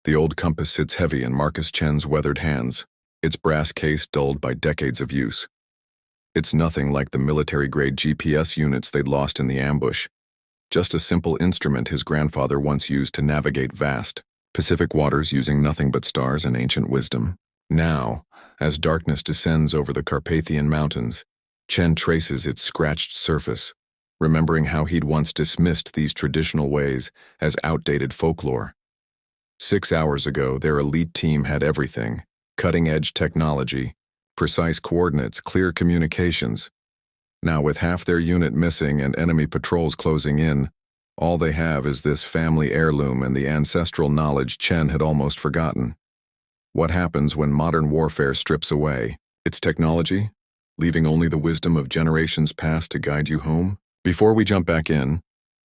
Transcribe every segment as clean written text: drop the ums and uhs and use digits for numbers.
The old compass sits heavy in Marcus Chen's weathered hands, its brass case dulled by decades of use. It's nothing like the military-grade GPS units they'd lost in the ambush, just a simple instrument his grandfather once used to navigate vast Pacific waters using nothing but stars and ancient wisdom. Now, as darkness descends over the Carpathian Mountains, Chen traces its scratched surface, remembering how he'd once dismissed these traditional ways as outdated folklore. 6 hours ago, their elite team had everything: cutting-edge technology, precise coordinates, clear communications. Now, with half their unit missing and enemy patrols closing in, all they have is this family heirloom and the ancestral knowledge Chen had almost forgotten. What happens when modern warfare strips away its technology, leaving only the wisdom of generations past to guide you home? Before we jump back in,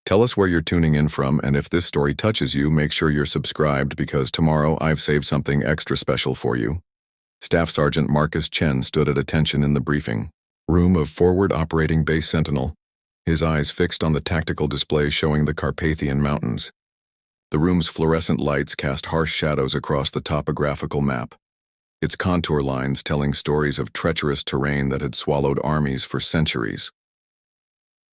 tell us where you're tuning in from, and if this story touches you, make sure you're subscribed because tomorrow I've saved something extra special for you. Staff Sergeant Marcus Chen stood at attention in the briefing room of Forward Operating Base Sentinel, his eyes fixed on the tactical display showing the Carpathian Mountains. The room's fluorescent lights cast harsh shadows across the topographical map, its contour lines telling stories of treacherous terrain that had swallowed armies for centuries.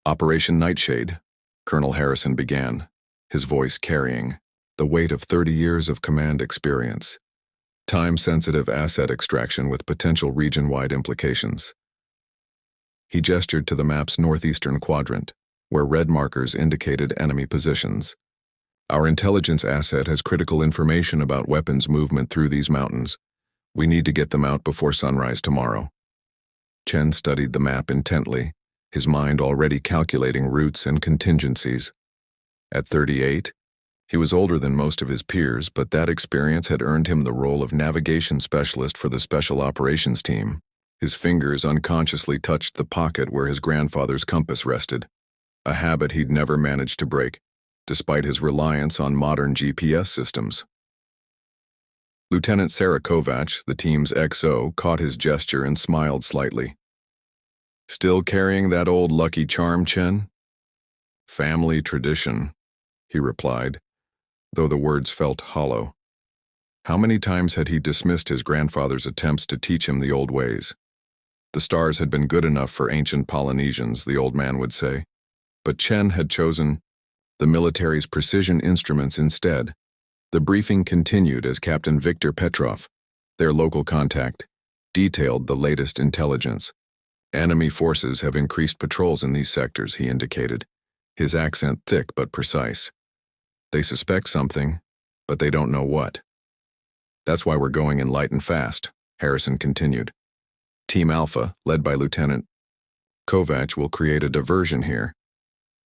Operation Nightshade, Colonel Harrison began, his voice carrying the weight of 30 years of command experience. Time-sensitive asset extraction with potential region-wide implications. He gestured to the map's northeastern quadrant, where red markers indicated enemy positions. Our intelligence asset has critical information about weapons movement through these mountains. We need to get them out before sunrise tomorrow. Chen studied the map intently, his mind already calculating routes and contingencies. At 38, he was older than most of his peers, but that experience had earned him the role of navigation specialist for the Special Operations Team. His fingers unconsciously touched the pocket where his grandfather's compass rested, a habit he'd never managed to break, despite his reliance on modern GPS systems. Lieutenant Sarah Kovac, the team's XO, caught his gesture and smiled slightly. "Still carrying that old lucky charm, Chen?" "Family tradition," he replied, though the words felt hollow. How many times had he dismissed his grandfather's attempts to teach him the old ways? The stars had been good enough for ancient Polynesians, the old man would say, but Chen had chosen the military's precision instruments instead. The briefing continued as Captain Viktor Petrov, their local contact, detailed the latest intelligence. Enemy forces have increased patrols in these sectors, he indicated, his accent thick but precise. They suspect something, but they don't know what. That's why we're going in light and fast, Harrison continued. Team Alpha, led by Lieutenant Kovac, will create a diversion here.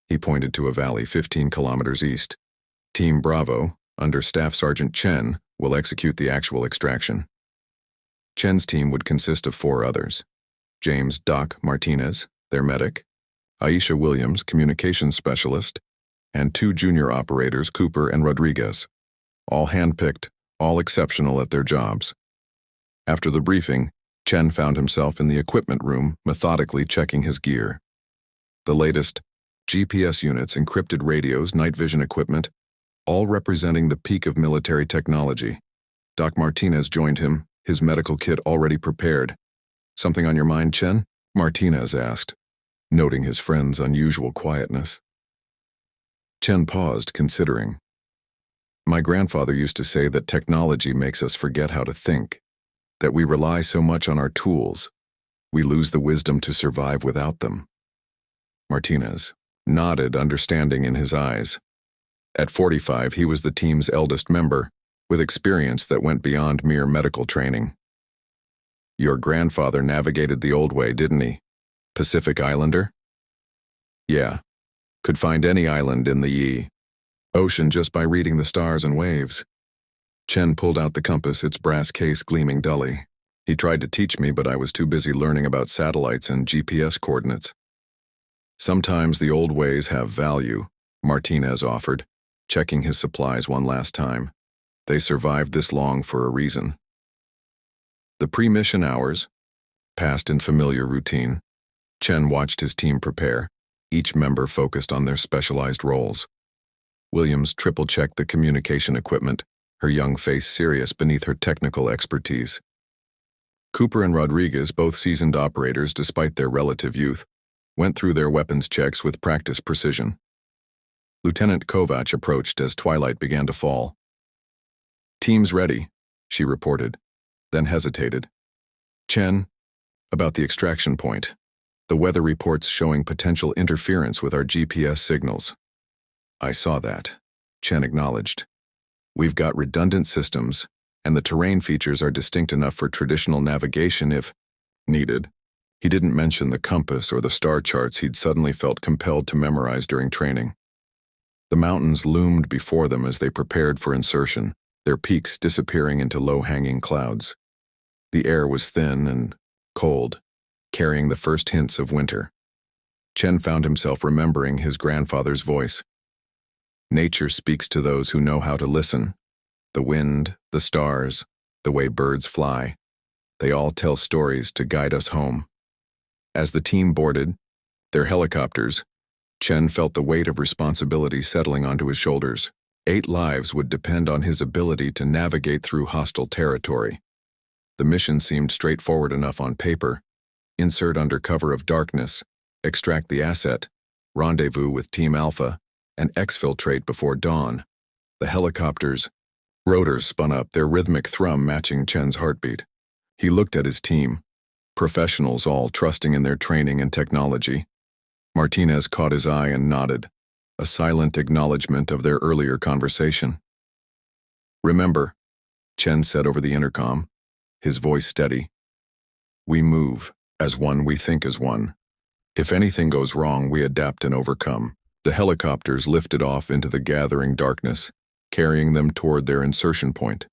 He pointed to a valley 15 kilometers east. Team Bravo, under Staff Sergeant Chen, will execute the actual extraction. Chen's team would consist of 4 others: James "Doc" Martinez, their medic, Aisha Williams, communications specialist, and 2 junior operators, Cooper and Rodriguez, all handpicked, all exceptional at their jobs. After the briefing, Chen found himself in the equipment room, methodically checking his gear. The latest GPS units, encrypted radios, night vision equipment, all representing the peak of military technology. Doc Martinez joined him, his medical kit already prepared. "Something on your mind, Chen?" Martinez asked, noting his friend's unusual quietness. Chen paused, considering. "My grandfather used to say that technology makes us forget how to think, that we rely so much on our tools, we lose the wisdom to survive without them." Martinez nodded, understanding in his eyes. At 45, he was the team's eldest member, with experience that went beyond mere medical training. "Your grandfather navigated the old way, didn't he? Pacific Islander?" "Yeah. Could find any island in the ocean just by reading the stars and waves." Chen pulled out the compass, its brass case gleaming dully. "He tried to teach me, but I was too busy learning about satellites and GPS coordinates." "Sometimes the old ways have value," Martinez offered, checking his supplies one last time. "They survived this long for a reason." The pre-mission hours passed in familiar routine. Chen watched his team prepare, each member focused on their specialized roles. Williams triple-checked the communication equipment, her young face serious beneath her technical expertise. Cooper and Rodriguez, both seasoned operators despite their relative youth, went through their weapons checks with practiced precision. Lieutenant Kovac approached as twilight began to fall. "Team's ready," she reported, then hesitated. "Chen, about the extraction point. The weather reports showing potential interference with our GPS signals." "I saw that," Chen acknowledged. "We've got redundant systems, and the terrain features are distinct enough for traditional navigation if needed." He didn't mention the compass or the star charts he'd suddenly felt compelled to memorize during training. The mountains loomed before them as they prepared for insertion, their peaks disappearing into low-hanging clouds. The air was thin and cold, carrying the first hints of winter. Chen found himself remembering his grandfather's voice. "Nature speaks to those who know how to listen. The wind, the stars, the way birds fly. They all tell stories to guide us home." As the team boarded their helicopters, Chen felt the weight of responsibility settling onto his shoulders. 8 lives would depend on his ability to navigate through hostile territory. The mission seemed straightforward enough on paper: insert under cover of darkness, extract the asset, rendezvous with Team Alpha, and exfiltrate before dawn. The helicopter's rotors spun up, their rhythmic thrum matching Chen's heartbeat. He looked at his team, professionals all trusting in their training and technology. Martinez caught his eye and nodded, a silent acknowledgement of their earlier conversation. "Remember," Chen said over the intercom, his voice steady, "we move as one, we think as one. If anything goes wrong, we adapt and overcome." The helicopters lifted off into the gathering darkness, carrying them toward their insertion point.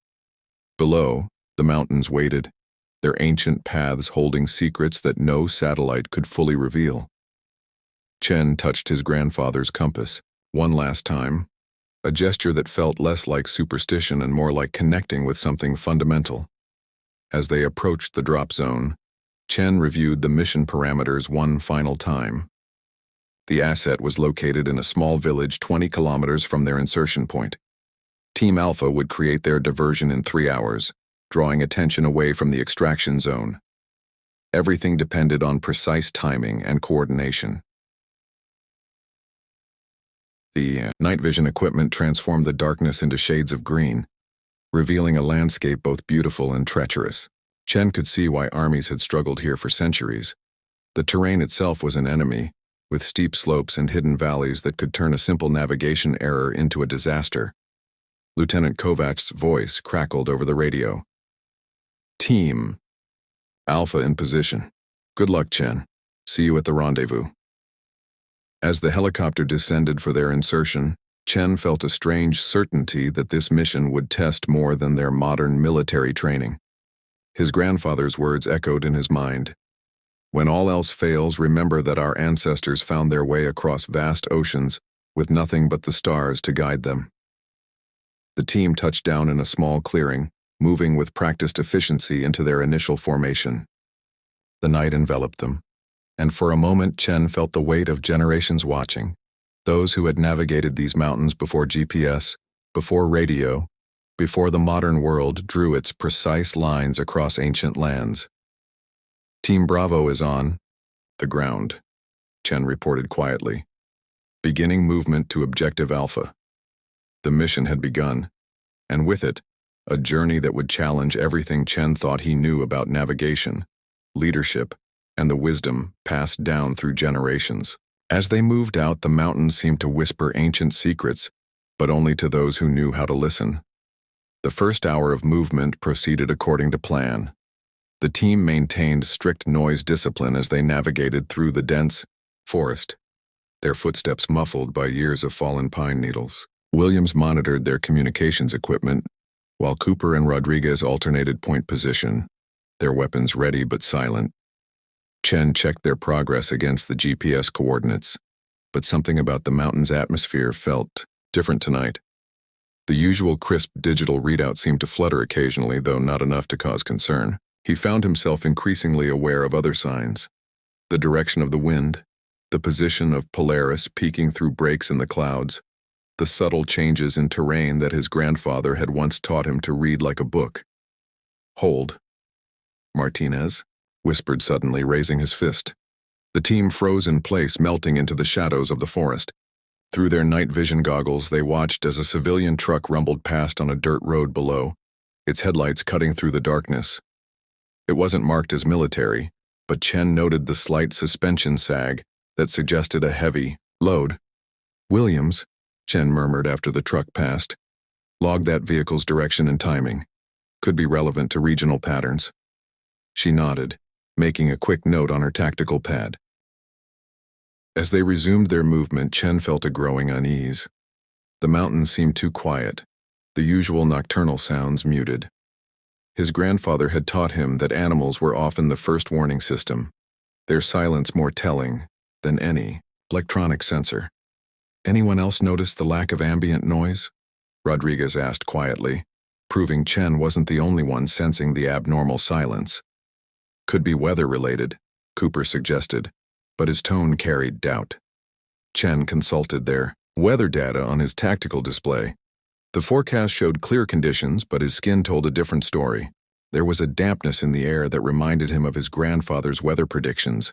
Below, the mountains waited, their ancient paths holding secrets that no satellite could fully reveal. Chen touched his grandfather's compass one last time, a gesture that felt less like superstition and more like connecting with something fundamental. As they approached the drop zone, Chen reviewed the mission parameters one final time. The asset was located in a small village 20 kilometers from their insertion point. Team Alpha would create their diversion in 3 hours, drawing attention away from the extraction zone. Everything depended on precise timing and coordination. The night vision equipment transformed the darkness into shades of green, revealing a landscape both beautiful and treacherous. Chen could see why armies had struggled here for centuries. The terrain itself was an enemy, with steep slopes and hidden valleys that could turn a simple navigation error into a disaster. Lieutenant Kovac's voice crackled over the radio. "Team Alpha in position. Good luck, Chen. See you at the rendezvous." As the helicopter descended for their insertion, Chen felt a strange certainty that this mission would test more than their modern military training. His grandfather's words echoed in his mind. "When all else fails, remember that our ancestors found their way across vast oceans with nothing but the stars to guide them." The team touched down in a small clearing, moving with practiced efficiency into their initial formation. The night enveloped them, and for a moment Chen felt the weight of generations watching, those who had navigated these mountains before GPS, before radio, before the modern world drew its precise lines across ancient lands. "Team Bravo is on the ground," Chen reported quietly. "Beginning movement to Objective Alpha." The mission had begun, and with it, a journey that would challenge everything Chen thought he knew about navigation, leadership, and the wisdom passed down through generations. As they moved out, the mountains seemed to whisper ancient secrets, but only to those who knew how to listen. The first hour of movement proceeded according to plan. The team maintained strict noise discipline as they navigated through the dense forest, their footsteps muffled by years of fallen pine needles. Williams monitored their communications equipment, while Cooper and Rodriguez alternated point position, their weapons ready but silent. Chen checked their progress against the GPS coordinates, but something about the mountain's atmosphere felt different tonight. The usual crisp digital readout seemed to flutter occasionally, though not enough to cause concern. He found himself increasingly aware of other signs: the direction of the wind, the position of Polaris peeking through breaks in the clouds, the subtle changes in terrain that his grandfather had once taught him to read like a book. "Hold, Martinez," whispered suddenly, raising his fist. The team froze in place, melting into the shadows of the forest. Through their night vision goggles, they watched as a civilian truck rumbled past on a dirt road below, its headlights cutting through the darkness. It wasn't marked as military, but Chen noted the slight suspension sag that suggested a heavy load. "Williams," Chen murmured after the truck passed, "logged that vehicle's direction and timing. Could be relevant to regional patterns." She nodded, making a quick note on her tactical pad. As they resumed their movement, Chen felt a growing unease. The mountains seemed too quiet, the usual nocturnal sounds muted. His grandfather had taught him that animals were often the first warning system, their silence more telling than any electronic sensor. "Anyone else notice the lack of ambient noise?" Rodriguez asked quietly, proving Chen wasn't the only one sensing the abnormal silence. "Could be weather-related," Cooper suggested, but his tone carried doubt. Chen consulted their weather data on his tactical display. The forecast showed clear conditions, but his skin told a different story. There was a dampness in the air that reminded him of his grandfather's weather predictions,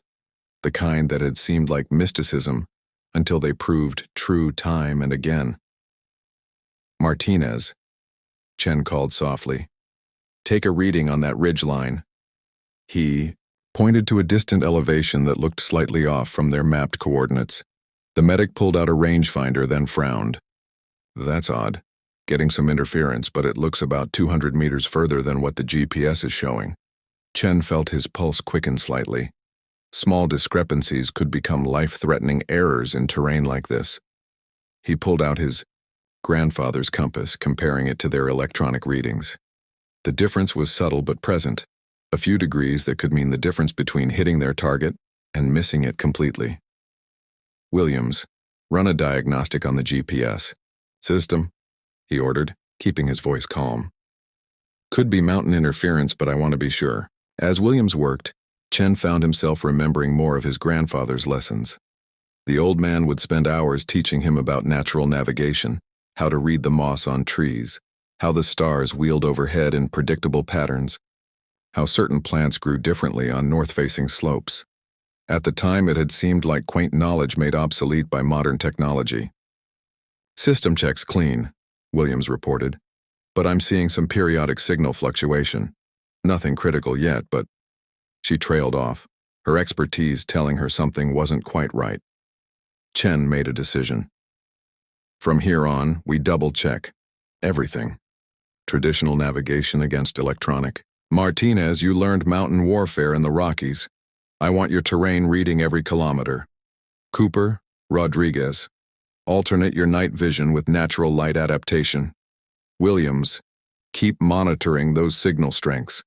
the kind that had seemed like mysticism until they proved true time and again. "Martinez," Chen called softly, "take a reading on that ridge line." He pointed to a distant elevation that looked slightly off from their mapped coordinates. The medic pulled out a rangefinder, then frowned. "That's odd. Getting some interference, but it looks about 200 meters further than what the GPS is showing." Chen felt his pulse quicken slightly. Small discrepancies could become life-threatening errors in terrain like this. He pulled out his grandfather's compass, comparing it to their electronic readings. The difference was subtle but present, a few degrees that could mean the difference between hitting their target and missing it completely. "Williams, run a diagnostic on the GPS system," he ordered, keeping his voice calm. "Could be mountain interference, but I want to be sure." As Williams worked, Chen found himself remembering more of his grandfather's lessons. The old man would spend hours teaching him about natural navigation, how to read the moss on trees, how the stars wheeled overhead in predictable patterns, how certain plants grew differently on north-facing slopes. At the time, it had seemed like quaint knowledge made obsolete by modern technology. "System check's clean," Williams reported, "but I'm seeing some periodic signal fluctuation. Nothing critical yet, but..." She trailed off, her expertise telling her something wasn't quite right. Chen made a decision. "From here on, we double-check everything. Traditional navigation against electronic. Martinez, you learned mountain warfare in the Rockies. I want your terrain reading every kilometer. Cooper, Rodriguez, alternate your night vision with natural light adaptation. Williams, keep monitoring those signal strengths."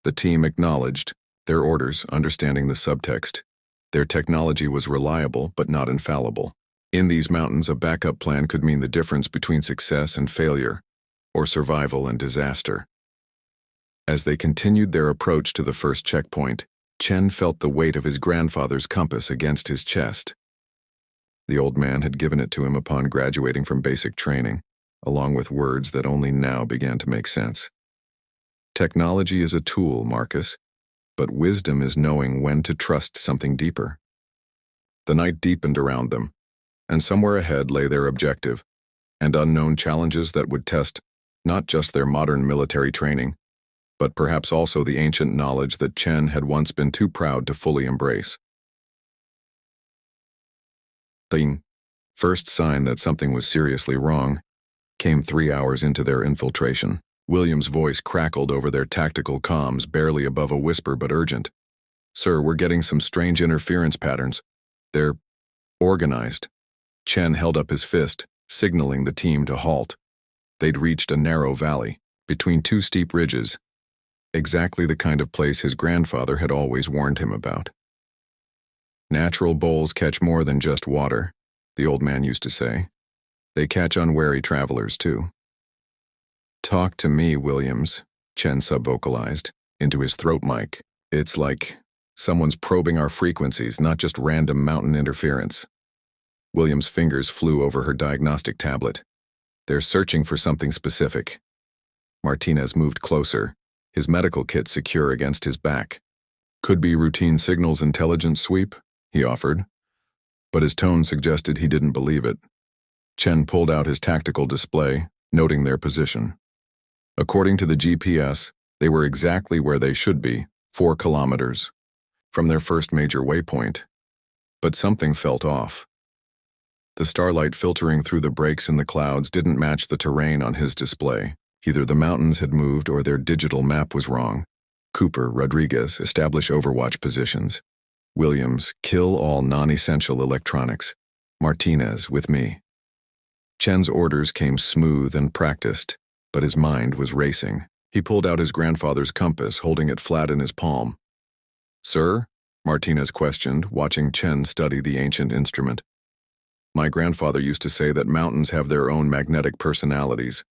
The team acknowledged their orders, understanding the subtext. Their technology was reliable but not infallible. In these mountains, a backup plan could mean the difference between success and failure, or survival and disaster. As they continued their approach to the first checkpoint, Chen felt the weight of his grandfather's compass against his chest. The old man had given it to him upon graduating from basic training, along with words that only now began to make sense. "Technology is a tool, Marcus, but wisdom is knowing when to trust something deeper." The night deepened around them, and somewhere ahead lay their objective, and unknown challenges that would test not just their modern military training, but perhaps also the ancient knowledge that Chen had once been too proud to fully embrace. The first sign that something was seriously wrong came 3 hours into their infiltration. Williams' voice crackled over their tactical comms, barely above a whisper but urgent. "Sir, we're getting some strange interference patterns. They're organized." Chen held up his fist, signaling the team to halt. They'd reached a narrow valley, between two steep ridges, exactly the kind of place his grandfather had always warned him about. "Natural bowls catch more than just water," the old man used to say. "They catch unwary travelers, too." "Talk to me, Williams," Chen subvocalized, into his throat mic. "It's like someone's probing our frequencies, not just random mountain interference." William's fingers flew over her diagnostic tablet. They're searching for something specific. Martinez moved closer, his medical kit secure against his back. Could be routine signals intelligence sweep, he offered, but his tone suggested he didn't believe it. Chen pulled out his tactical display, noting their position. According to the GPS, they were exactly where they should be, 4 kilometers from their first major waypoint. But something felt off. The starlight filtering through the breaks in the clouds didn't match the terrain on his display. Either the mountains had moved or their digital map was wrong. Cooper, Rodriguez, establish overwatch positions. Williams, kill all non-essential electronics. Martinez, with me. Chen's orders came smooth and practiced, but his mind was racing. He pulled out his grandfather's compass, holding it flat in his palm. "Sir?" Martinez questioned, watching Chen study the ancient instrument. "My grandfather used to say that mountains have their own magnetic personalities,"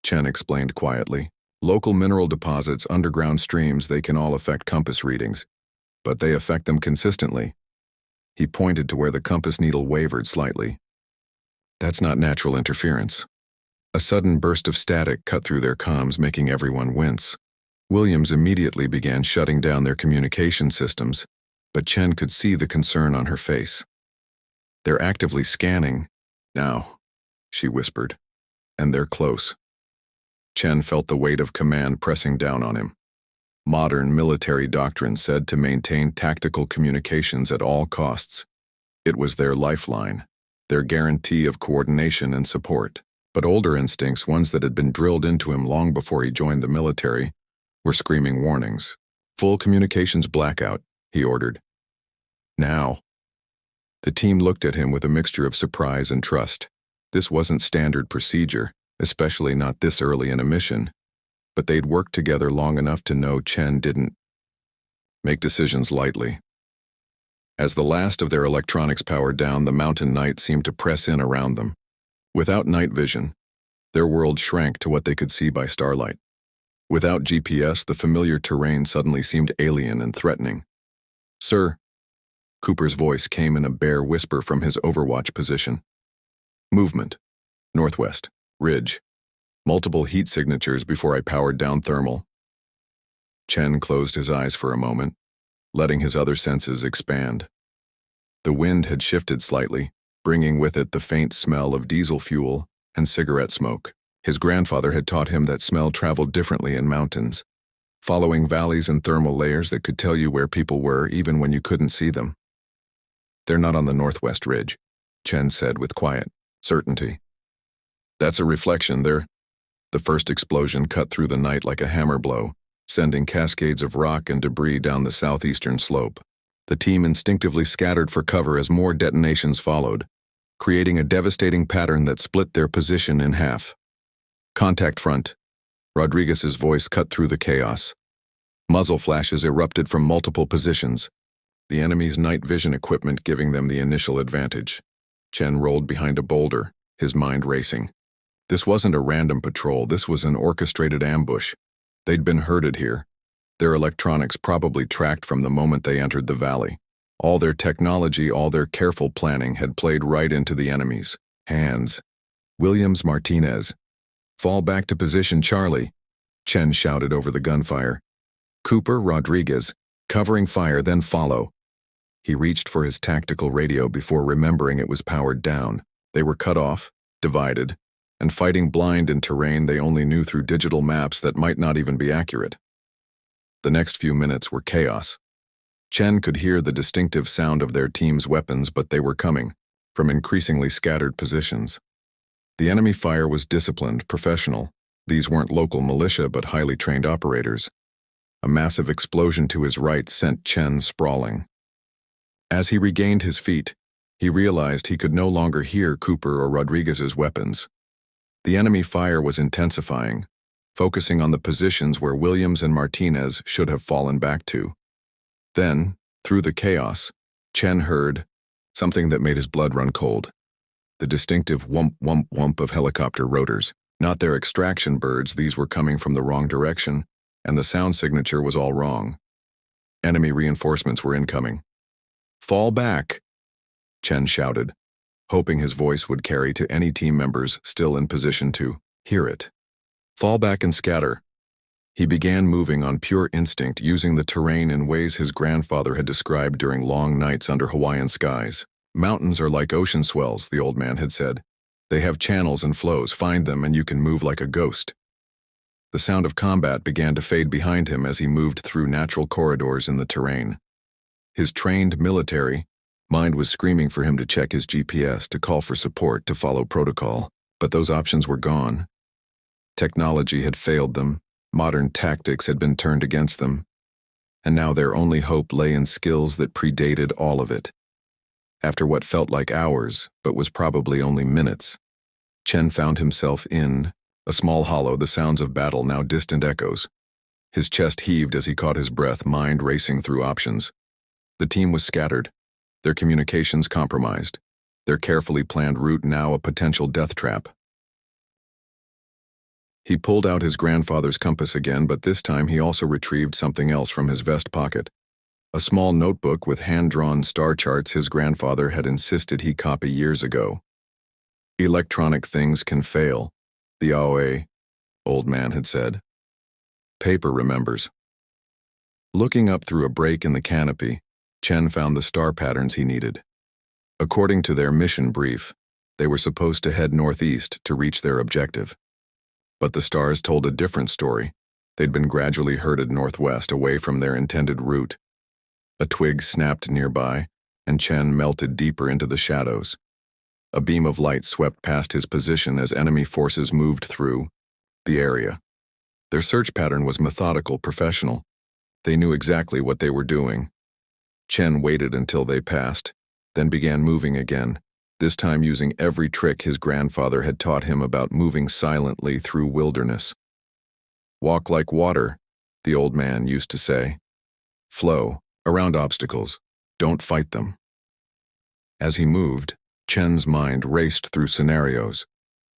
Chen explained quietly. "Local mineral deposits, underground streams, they can all affect compass readings, but they affect them consistently." He pointed to where the compass needle wavered slightly. "That's not natural interference." A sudden burst of static cut through their comms, making everyone wince. Williams immediately began shutting down their communication systems, but Chen could see the concern on her face. "They're actively scanning now," she whispered, "and they're close." Chen felt the weight of command pressing down on him. Modern military doctrine said to maintain tactical communications at all costs. It was their lifeline, their guarantee of coordination and support. But older instincts, ones that had been drilled into him long before he joined the military, were screaming warnings. "Full communications blackout," he ordered. "Now." The team looked at him with a mixture of surprise and trust. This wasn't standard procedure, especially not this early in a mission, but they'd worked together long enough to know Chen didn't make decisions lightly. As the last of their electronics powered down, the mountain night seemed to press in around them. Without night vision, their world shrank to what they could see by starlight. Without GPS, the familiar terrain suddenly seemed alien and threatening. "Sir," Cooper's voice came in a bare whisper from his overwatch position. "Movement. Northwest. Ridge. Multiple heat signatures before I powered down thermal." Chen closed his eyes for a moment, letting his other senses expand. The wind had shifted slightly, bringing with it the faint smell of diesel fuel and cigarette smoke. His grandfather had taught him that smell traveled differently in mountains, following valleys and thermal layers that could tell you where people were even when you couldn't see them. "They're not on the northwest ridge," Chen said with quiet certainty. "That's a reflection there." The first explosion cut through the night like a hammer blow, sending cascades of rock and debris down the southeastern slope. The team instinctively scattered for cover as more detonations followed, creating a devastating pattern that split their position in half. "Contact front." Rodriguez's voice cut through the chaos. Muzzle flashes erupted from multiple positions, the enemy's night vision equipment giving them the initial advantage. Chen rolled behind a boulder, his mind racing. This wasn't a random patrol, this was an orchestrated ambush. They'd been herded here, their electronics probably tracked from the moment they entered the valley. All their technology, all their careful planning had played right into the enemy's hands. "Williams, Martinez. Fall back to position, Charlie," Chen shouted over the gunfire. "Cooper, Rodriguez. Covering fire, then follow." He reached for his tactical radio before remembering it was powered down. They were cut off, divided, and fighting blind in terrain they only knew through digital maps that might not even be accurate. The next few minutes were chaos. Chen could hear the distinctive sound of their team's weapons, but they were coming from increasingly scattered positions. The enemy fire was disciplined, professional. These weren't local militia, but highly trained operators. A massive explosion to his right sent Chen sprawling. As he regained his feet, he realized he could no longer hear Cooper or Rodriguez's weapons. The enemy fire was intensifying, focusing on the positions where Williams and Martinez should have fallen back to. Then, through the chaos, Chen heard something that made his blood run cold. The distinctive whump, whump, whump of helicopter rotors. Not their extraction birds, these were coming from the wrong direction, and the sound signature was all wrong. Enemy reinforcements were incoming. "Fall back," Chen shouted. hoping his voice would carry to any team members still in position to hear it. Fall back and scatter. He began moving on pure instinct, using the terrain in ways his grandfather had described during long nights under Hawaiian skies. Mountains are like ocean swells, the old man had said. They have channels and flows. Find them and you can move like a ghost. The sound of combat began to fade behind him as he moved through natural corridors in the terrain. His trained military mind was screaming for him to check his GPS, to call for support, to follow protocol, but those options were gone. Technology had failed them, modern tactics had been turned against them, and now their only hope lay in skills that predated all of it. After what felt like hours, but was probably only minutes, Chen found himself in a small hollow, the sounds of battle now distant echoes. His chest heaved as he caught his breath, mind racing through options. The team was scattered, their communications compromised, their carefully planned route now a potential death trap. He pulled out his grandfather's compass again, but this time he also retrieved something else from his vest pocket. A small notebook with hand-drawn star charts his grandfather had insisted he copy years ago. Electronic things can fail, the old man had said. Paper remembers. Looking up through a break in the canopy, Chen found the star patterns he needed. According to their mission brief, they were supposed to head northeast to reach their objective. But the stars told a different story. They'd been gradually herded northwest, away from their intended route. A twig snapped nearby, and Chen melted deeper into the shadows. A beam of light swept past his position as enemy forces moved through the area. Their search pattern was methodical, professional. They knew exactly what they were doing. Chen waited until they passed, then began moving again, this time using every trick his grandfather had taught him about moving silently through wilderness. Walk like water, the old man used to say. Flow around obstacles, don't fight them. As he moved, Chen's mind raced through scenarios.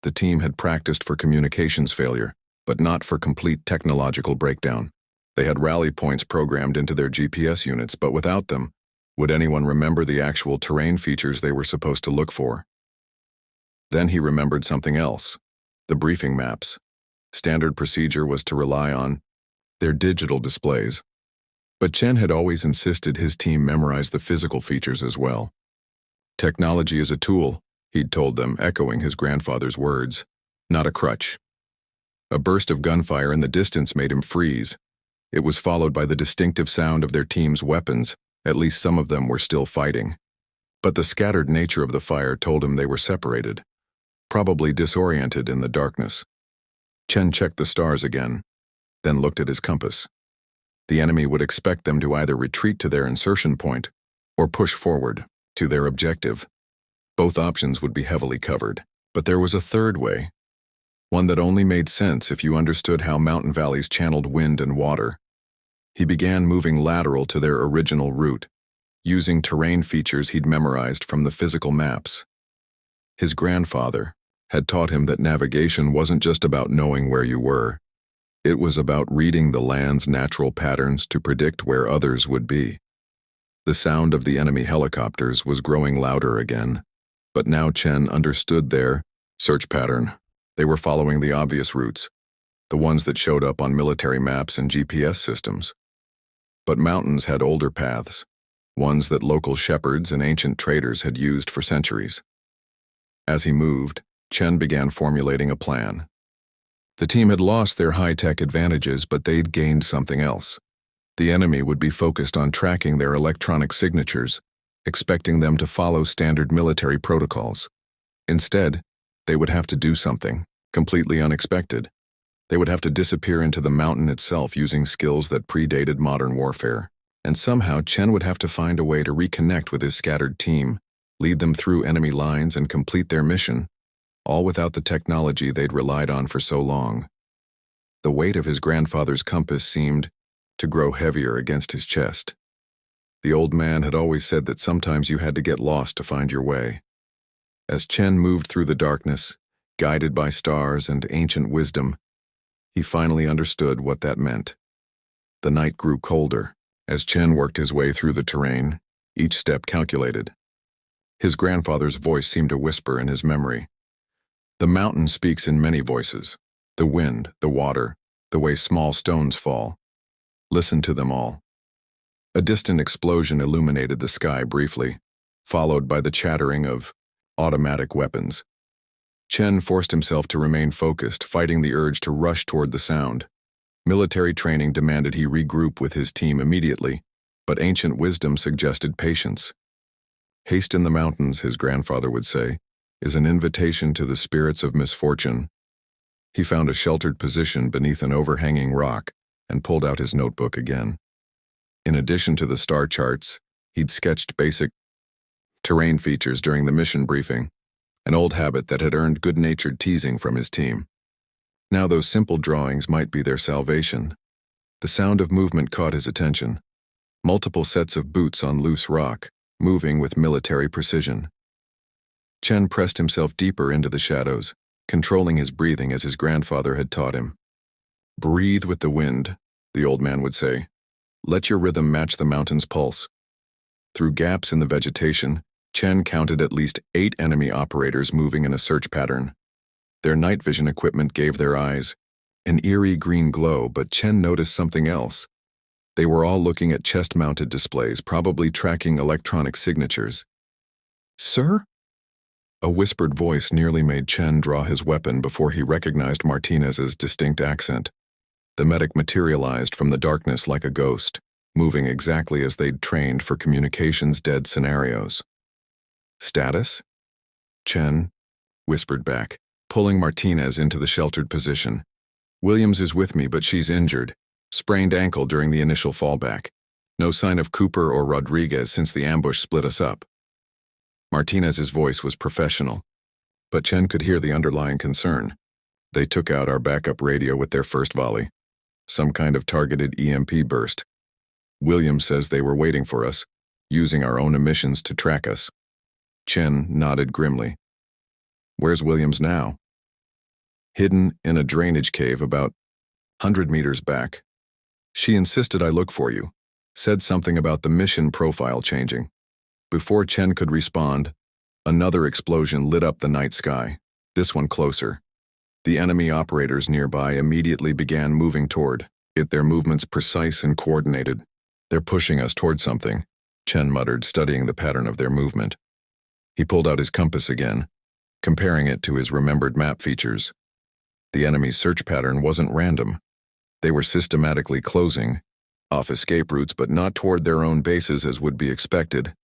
The team had practiced for communications failure, but not for complete technological breakdown. They had rally points programmed into their GPS units, but without them, would anyone remember the actual terrain features they were supposed to look for? Then he remembered something else, the briefing maps. Standard procedure was to rely on their digital displays. But Chen had always insisted his team memorize the physical features as well. Technology is a tool, he'd told them, echoing his grandfather's words, not a crutch. A burst of gunfire in the distance made him freeze. It was followed by the distinctive sound of their team's weapons. At least some of them were still fighting. But the scattered nature of the fire told him they were separated, probably disoriented in the darkness. Chen checked the stars again, then looked at his compass. The enemy would expect them to either retreat to their insertion point or push forward to their objective. Both options would be heavily covered, but there was a third way, one that only made sense if you understood how mountain valleys channeled wind and water. He began moving lateral to their original route, using terrain features he'd memorized from the physical maps. His grandfather had taught him that navigation wasn't just about knowing where you were. It was about reading the land's natural patterns to predict where others would be. The sound of the enemy helicopters was growing louder again, but now Chen understood their search pattern. They were following the obvious routes, the ones that showed up on military maps and GPS systems. But mountains had older paths, ones that local shepherds and ancient traders had used for centuries. As he moved, Chen began formulating a plan. The team had lost their high-tech advantages, but they'd gained something else. The enemy would be focused on tracking their electronic signatures, expecting them to follow standard military protocols. Instead, they would have to do something completely unexpected. They would have to disappear into the mountain itself using skills that predated modern warfare. And somehow Chen would have to find a way to reconnect with his scattered team, lead them through enemy lines and complete their mission, all without the technology they'd relied on for so long. The weight of his grandfather's compass seemed to grow heavier against his chest. The old man had always said that sometimes you had to get lost to find your way. As Chen moved through the darkness, guided by stars and ancient wisdom, he finally understood what that meant. The night grew colder. As Chen worked his way through the terrain, each step calculated. His grandfather's voice seemed to whisper in his memory. The mountain speaks in many voices. The wind, the water, the way small stones fall. Listen to them all. A distant explosion illuminated the sky briefly, followed by the chattering of automatic weapons. Chen forced himself to remain focused, fighting the urge to rush toward the sound. Military training demanded he regroup with his team immediately, but ancient wisdom suggested patience. Haste in the mountains, his grandfather would say, is an invitation to the spirits of misfortune. He found a sheltered position beneath an overhanging rock and pulled out his notebook again. In addition to the star charts, he'd sketched basic terrain features during the mission briefing, an old habit that had earned good-natured teasing from his team. Now those simple drawings might be their salvation. The sound of movement caught his attention. Multiple sets of boots on loose rock, moving with military precision. Chen pressed himself deeper into the shadows, controlling his breathing as his grandfather had taught him. Breathe with the wind, the old man would say. Let your rhythm match the mountain's pulse. Through gaps in the vegetation, Chen counted at least 8 enemy operators moving in a search pattern. Their night vision equipment gave their eyes an eerie green glow, but Chen noticed something else. They were all looking at chest-mounted displays, probably tracking electronic signatures. Sir? A whispered voice nearly made Chen draw his weapon before he recognized Martinez's distinct accent. The medic materialized from the darkness like a ghost, moving exactly as they'd trained for communications-dead scenarios. Status? Chen whispered back, pulling Martinez into the sheltered position. Williams is with me, but she's injured. Sprained ankle during the initial fallback. No sign of Cooper or Rodriguez since the ambush split us up. Martinez's voice was professional, but Chen could hear the underlying concern. They took out our backup radio with their first volley. Some kind of targeted EMP burst. Williams says they were waiting for us, using our own emissions to track us. Chen nodded grimly. Where's Williams now? Hidden in a drainage cave about 100 meters back. She insisted I look for you, said something about the mission profile changing. Before Chen could respond, another explosion lit up the night sky, this one closer. The enemy operators nearby immediately began moving toward it, their movements precise and coordinated. They're pushing us toward something, Chen muttered, studying the pattern of their movement. He pulled out his compass again, comparing it to his remembered map features. The enemy's search pattern wasn't random. They were systematically closing off escape routes, but not toward their own bases as would be expected.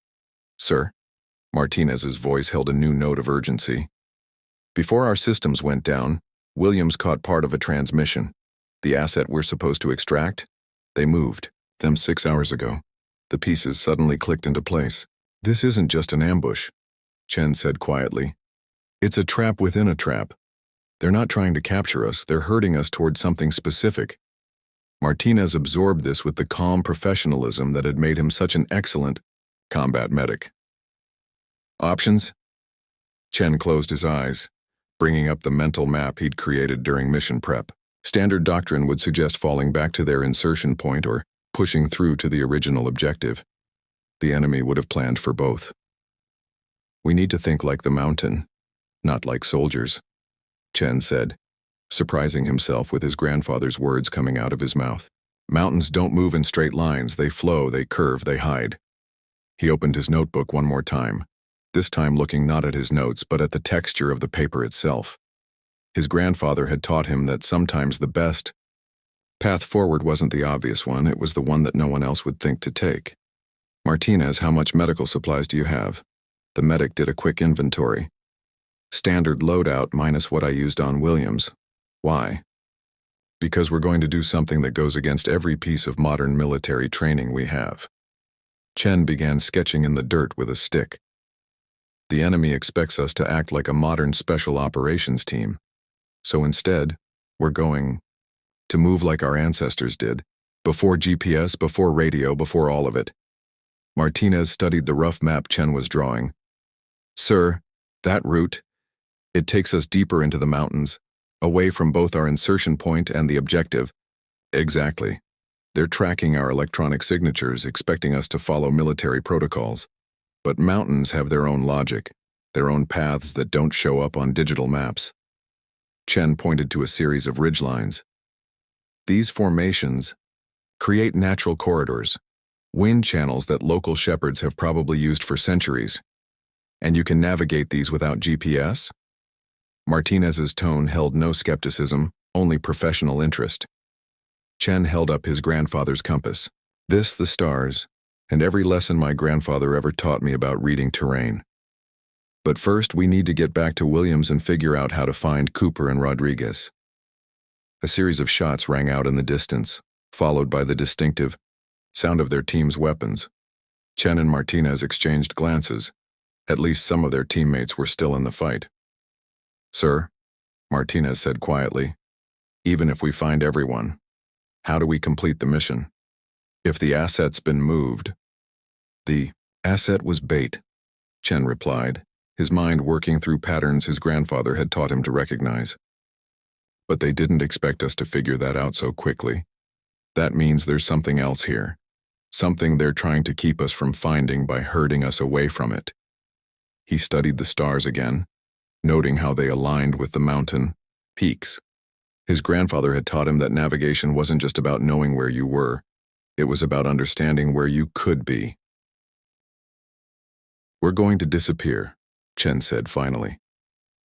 Sir, Martinez's voice held a new note of urgency. Before our systems went down, Williams caught part of a transmission. The asset we're supposed to extract? They moved them 6 hours ago. The pieces suddenly clicked into place. This isn't just an ambush, Chen said quietly. It's a trap within a trap. They're not trying to capture us, they're herding us toward something specific. Martinez absorbed this with the calm professionalism that had made him such an excellent combat medic. Options? Chen closed his eyes, bringing up the mental map he'd created during mission prep. Standard doctrine would suggest falling back to their insertion point or pushing through to the original objective. The enemy would have planned for both. We need to think like the mountain, not like soldiers, Chen said, surprising himself with his grandfather's words coming out of his mouth. Mountains don't move in straight lines, they flow, they curve, they hide. He opened his notebook one more time, this time looking not at his notes but at the texture of the paper itself. His grandfather had taught him that sometimes the best path forward wasn't the obvious one, it was the one that no one else would think to take. Martinez, how much medical supplies do you have? The medic did a quick inventory. Standard loadout minus what I used on Williams. Why? Because we're going to do something that goes against every piece of modern military training we have. Chen began sketching in the dirt with a stick. The enemy expects us to act like a modern special operations team. So instead, we're going to move like our ancestors did, before GPS, before radio, before all of it. Martinez studied the rough map Chen was drawing. Sir, that route, it takes us deeper into the mountains, away from both our insertion point and the objective. Exactly. They're tracking our electronic signatures, expecting us to follow military protocols. But mountains have their own logic, their own paths that don't show up on digital maps. Chen pointed to a series of ridgelines. These formations create natural corridors, wind channels that local shepherds have probably used for centuries. And you can navigate these without GPS? Martinez's tone held no skepticism, only professional interest. Chen held up his grandfather's compass. This, the stars, and every lesson my grandfather ever taught me about reading terrain. But first, we need to get back to Williams and figure out how to find Cooper and Rodriguez. A series of shots rang out in the distance, followed by the distinctive sound of their team's weapons. Chen and Martinez exchanged glances. At least some of their teammates were still in the fight. "Sir," Martinez said quietly, "even if we find everyone, how do we complete the mission? If the asset's been moved..." "The asset was bait," Chen replied, his mind working through patterns his grandfather had taught him to recognize. "But they didn't expect us to figure that out so quickly. That means there's something else here. Something they're trying to keep us from finding by herding us away from it." He studied the stars again, noting how they aligned with the mountain peaks. His grandfather had taught him that navigation wasn't just about knowing where you were, it was about understanding where you could be. "We're going to disappear," Chen said finally.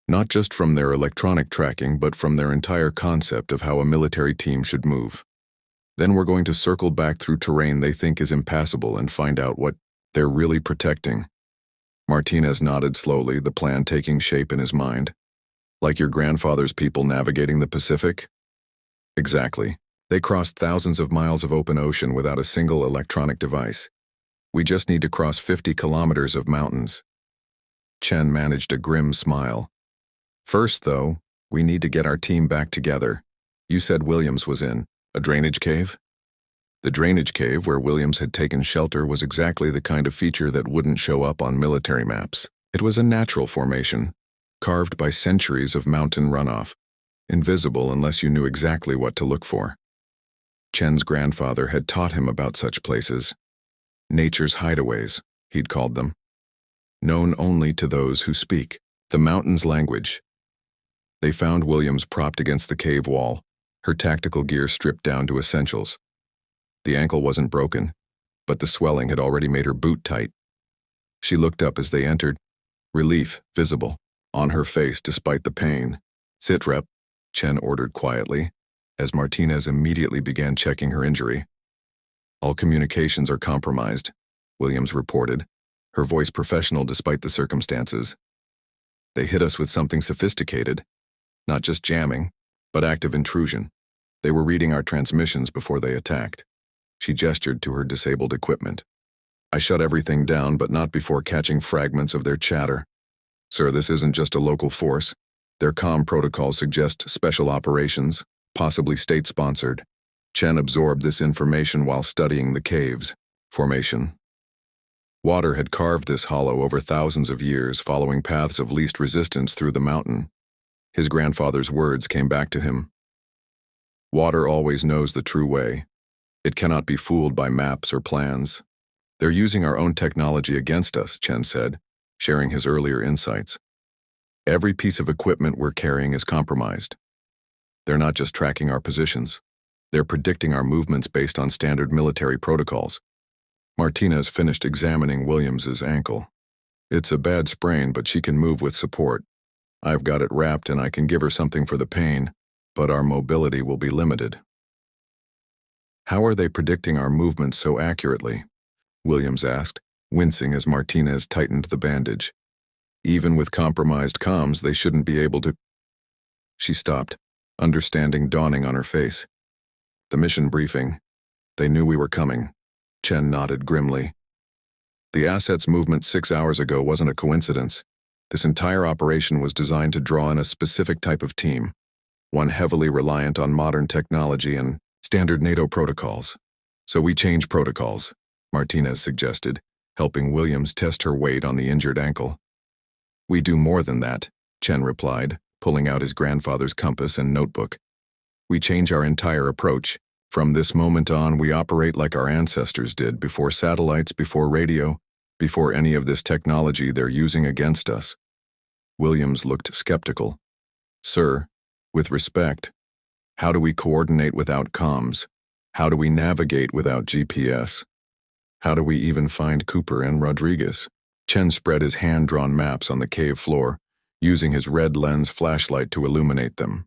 "Not just from their electronic tracking, but from their entire concept of how a military team should move. Then we're going to circle back through terrain they think is impassable and find out what they're really protecting." Martinez nodded slowly, the plan taking shape in his mind. "Like your grandfather's people navigating the Pacific?" "Exactly. They crossed thousands of miles of open ocean without a single electronic device. We just need to cross 50 kilometers of mountains." Chen managed a grim smile. "First, though, we need to get our team back together. You said Williams was in a drainage cave?" The drainage cave where Williams had taken shelter was exactly the kind of feature that wouldn't show up on military maps. It was a natural formation, carved by centuries of mountain runoff, invisible unless you knew exactly what to look for. Chen's grandfather had taught him about such places. Nature's hideaways, he'd called them. Known only to those who speak the mountain's language. They found Williams propped against the cave wall, her tactical gear stripped down to essentials. The ankle wasn't broken, but the swelling had already made her boot tight. She looked up as they entered, relief visible on her face despite the pain. "Sit rep," Chen ordered quietly, as Martinez immediately began checking her injury. "All communications are compromised," Williams reported, her voice professional despite the circumstances. "They hit us with something sophisticated, not just jamming, but active intrusion. They were reading our transmissions before they attacked." She gestured to her disabled equipment. "I shut everything down, but not before catching fragments of their chatter. Sir, this isn't just a local force. Their comm protocols suggest special operations, possibly state-sponsored." Chen absorbed this information while studying the cave's formation. Water had carved this hollow over thousands of years, following paths of least resistance through the mountain. His grandfather's words came back to him. "Water always knows the true way. It cannot be fooled by maps or plans." "They're using our own technology against us," Chen said, sharing his earlier insights. "Every piece of equipment we're carrying is compromised. They're not just tracking our positions. They're predicting our movements based on standard military protocols." Martinez finished examining Williams's ankle. "It's a bad sprain, but she can move with support. I've got it wrapped and I can give her something for the pain, but our mobility will be limited." "How are they predicting our movements so accurately?" Williams asked, wincing as Martinez tightened the bandage. "Even with compromised comms, they shouldn't be able to..." She stopped, understanding dawning on her face. "The mission briefing. They knew we were coming." Chen nodded grimly. "The asset's movement 6 hours ago wasn't a coincidence. This entire operation was designed to draw in a specific type of team, one heavily reliant on modern technology and standard NATO protocols. So we change protocols," Martinez suggested, helping Williams test her weight on the injured ankle. "We do more than that," Chen replied, pulling out his grandfather's compass and notebook. "We change our entire approach. From this moment on, we operate like our ancestors did, before satellites, before radio, before any of this technology they're using against us. Williams looked skeptical. Sir, with respect, how do we coordinate without comms? How do we navigate without GPS? How do we even find Cooper and Rodriguez? Chen spread his hand-drawn maps on the cave floor, using his red lens flashlight to illuminate them.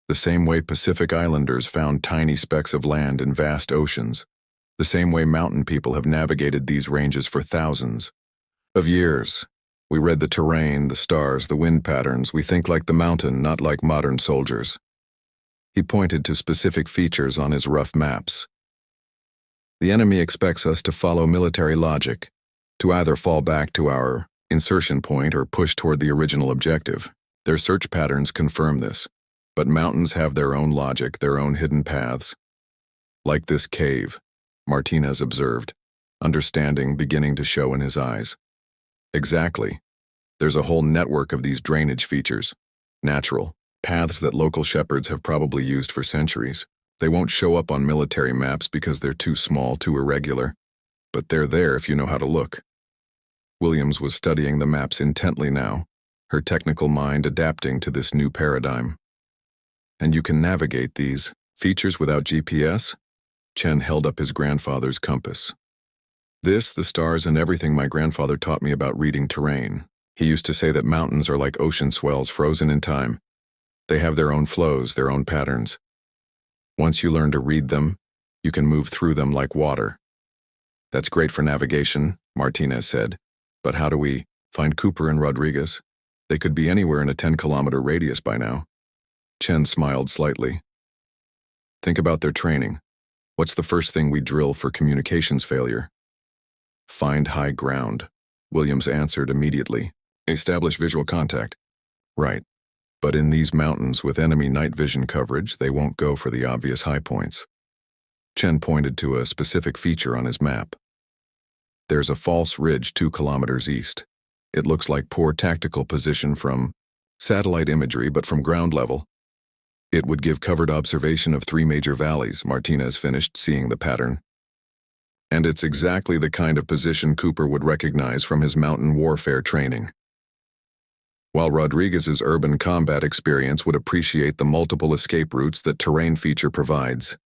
The same way Pacific Islanders found tiny specks of land in vast oceans, the same way mountain people have navigated these ranges for thousands of years. We read the terrain, the stars, the wind patterns. We think like the mountain, not like modern soldiers. He pointed to specific features on his rough maps. The enemy expects us to follow military logic, to either fall back to our insertion point or push toward the original objective. Their search patterns confirm this, but mountains have their own logic, their own hidden paths. Like this cave, Martinez observed, understanding beginning to show in his eyes. Exactly. There's a whole network of these drainage features, natural, paths that local shepherds have probably used for centuries. They won't show up on military maps because they're too small, too irregular, but they're there if you know how to look. Williams was studying the maps intently now, her technical mind adapting to this new paradigm. And you can navigate these features without GPS? Chen held up his grandfather's compass. This, the stars, and everything my grandfather taught me about reading terrain. He used to say that mountains are like ocean swells frozen in time. They have their own flows, their own patterns. Once you learn to read them, you can move through them like water. That's great for navigation, Martinez said, but how do we find Cooper and Rodriguez? They could be anywhere in a 10-kilometer radius by now. Chen smiled slightly. Think about their training. What's the first thing we drill for communications failure? Find high ground, Williams answered immediately. Establish visual contact. Right. But in these mountains with enemy night vision coverage, they won't go for the obvious high points. Chen pointed to a specific feature on his map. There's a false ridge 2 kilometers east. It looks like poor tactical position from satellite imagery, but from ground level. It would give covered observation of 3 major valleys, Martinez finished, seeing the pattern. And it's exactly the kind of position Cooper would recognize from his mountain warfare training. While Rodriguez's urban combat experience would appreciate the multiple escape routes that terrain feature provides,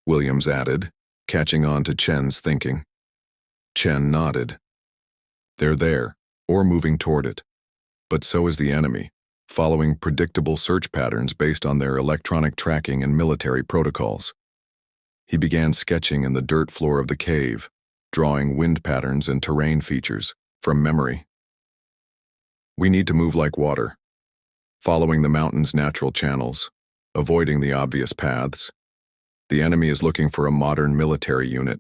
Williams added, catching on to Chen's thinking. Chen nodded. They're there, or moving toward it. But so is the enemy, following predictable search patterns based on their electronic tracking and military protocols. He began sketching in the dirt floor of the cave, drawing wind patterns and terrain features from memory. We need to move like water, following the mountain's natural channels, avoiding the obvious paths. The enemy is looking for a modern military unit.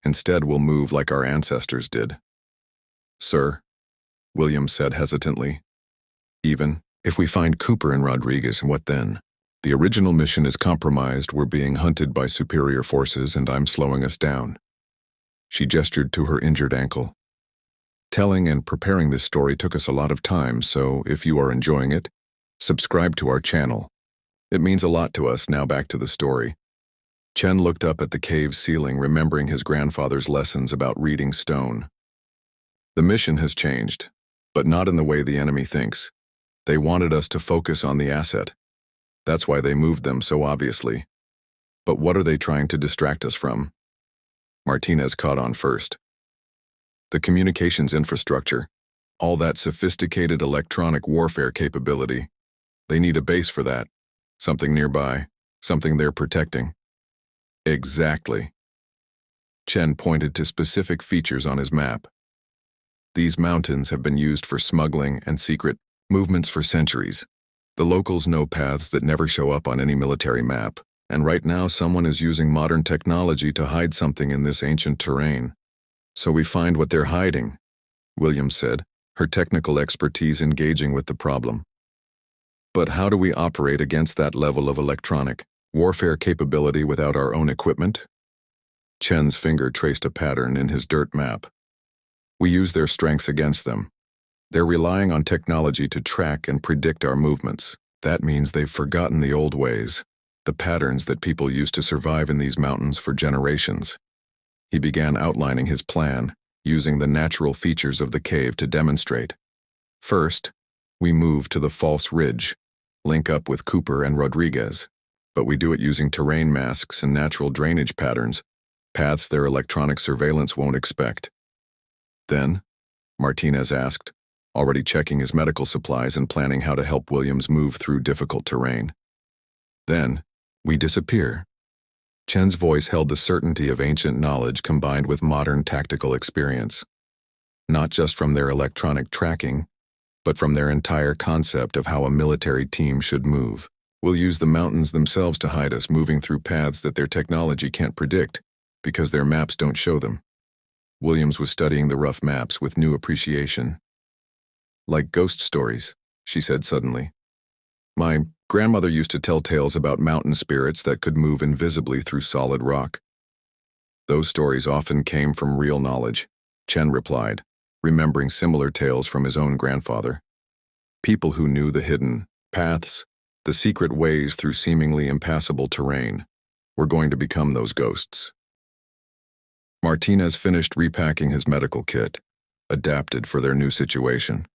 Instead, we'll move like our ancestors did. Sir, Williams said hesitantly, even if we find Cooper and Rodriguez, what then? The original mission is compromised. We're being hunted by superior forces, and I'm slowing us down. She gestured to her injured ankle. Telling and preparing this story took us a lot of time, so if you are enjoying it, subscribe to our channel. It means a lot to us. Now back to the story. Chen looked up at the cave ceiling, remembering his grandfather's lessons about reading stone. The mission has changed, but not in the way the enemy thinks. They wanted us to focus on the asset. That's why they moved them so obviously. But what are they trying to distract us from? Martinez caught on first. The communications infrastructure, all that sophisticated electronic warfare capability. They need a base for that, something nearby, something they're protecting. Exactly. Chen pointed to specific features on his map. These mountains have been used for smuggling and secret movements for centuries. The locals know paths that never show up on any military map, and right now someone is using modern technology to hide something in this ancient terrain. So we find what they're hiding, Williams said, her technical expertise engaging with the problem. But how do we operate against that level of electronic warfare capability without our own equipment? Chen's finger traced a pattern in his dirt map. We use their strengths against them. They're relying on technology to track and predict our movements. That means they've forgotten the old ways, the patterns that people used to survive in these mountains for generations. He began outlining his plan, using the natural features of the cave to demonstrate. First, we move to the false ridge, link up with Cooper and Rodriguez, but we do it using terrain masks and natural drainage patterns, paths their electronic surveillance won't expect. Then, Martinez asked, already checking his medical supplies and planning how to help Williams move through difficult terrain. Then, we disappear. Chen's voice held the certainty of ancient knowledge combined with modern tactical experience. Not just from their electronic tracking, but from their entire concept of how a military team should move. We'll use the mountains themselves to hide us, moving through paths that their technology can't predict, because their maps don't show them. Williams was studying the rough maps with new appreciation. Like ghost stories, she said suddenly. My grandmother used to tell tales about mountain spirits that could move invisibly through solid rock. Those stories often came from real knowledge, Chen replied, remembering similar tales from his own grandfather. People who knew the hidden paths, the secret ways through seemingly impassable terrain, were going to become those ghosts. Martinez finished repacking his medical kit, adapted for their new situation.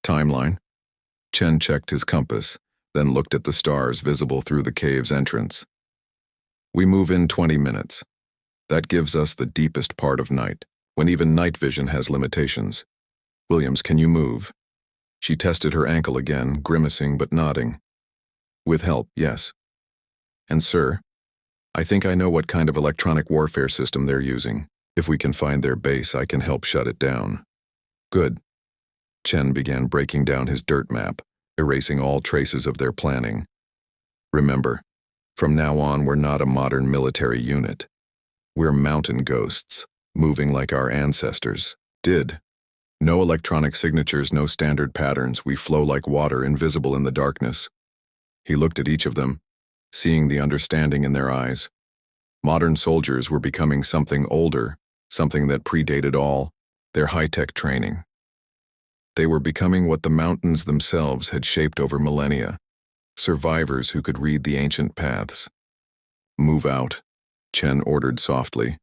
Timeline. Chen checked his compass, then looked at the stars visible through the cave's entrance. We move in 20 minutes. That gives us the deepest part of night, when even night vision has limitations. Williams, can you move? She tested her ankle again, grimacing but nodding. With help, yes. And sir, I think I know what kind of electronic warfare system they're using. If we can find their base, I can help shut it down. Good. Chen began breaking down his dirt map, erasing all traces of their planning. Remember, from now on we're not a modern military unit. We're mountain ghosts, moving like our ancestors did. No electronic signatures, no standard patterns. We flow like water, invisible in the darkness. He looked at each of them, seeing the understanding in their eyes. Modern soldiers were becoming something older, something that predated all their high-tech training. They were becoming what the mountains themselves had shaped over millennia, survivors who could read the ancient paths. Move out, Chen ordered softly,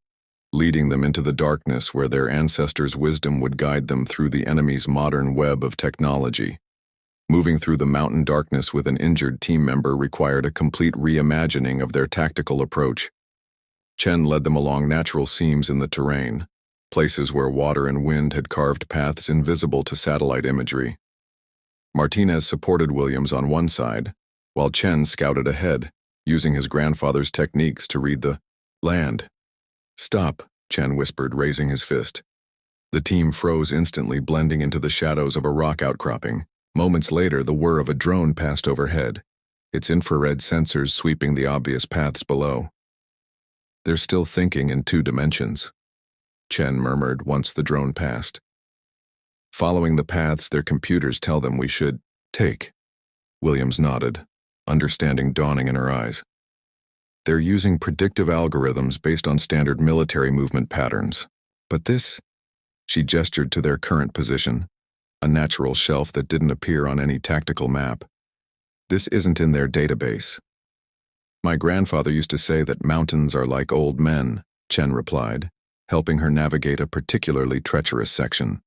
leading them into the darkness where their ancestors' wisdom would guide them through the enemy's modern web of technology. Moving through the mountain darkness with an injured team member required a complete reimagining of their tactical approach. Chen led them along natural seams in the terrain, places where water and wind had carved paths invisible to satellite imagery. Martinez supported Williams on one side, while Chen scouted ahead, using his grandfather's techniques to read the land. Stop, Chen whispered, raising his fist. The team froze instantly, blending into the shadows of a rock outcropping. Moments later, the whir of a drone passed overhead, its infrared sensors sweeping the obvious paths below. They're still thinking in 2 dimensions, Chen murmured once the drone passed. Following the paths their computers tell them we should take. Williams nodded, understanding dawning in her eyes. They're using predictive algorithms based on standard military movement patterns. But this, she gestured to their current position, a natural shelf that didn't appear on any tactical map. This isn't in their database. My grandfather used to say that mountains are like old men, Chen replied, helping her navigate a particularly treacherous section.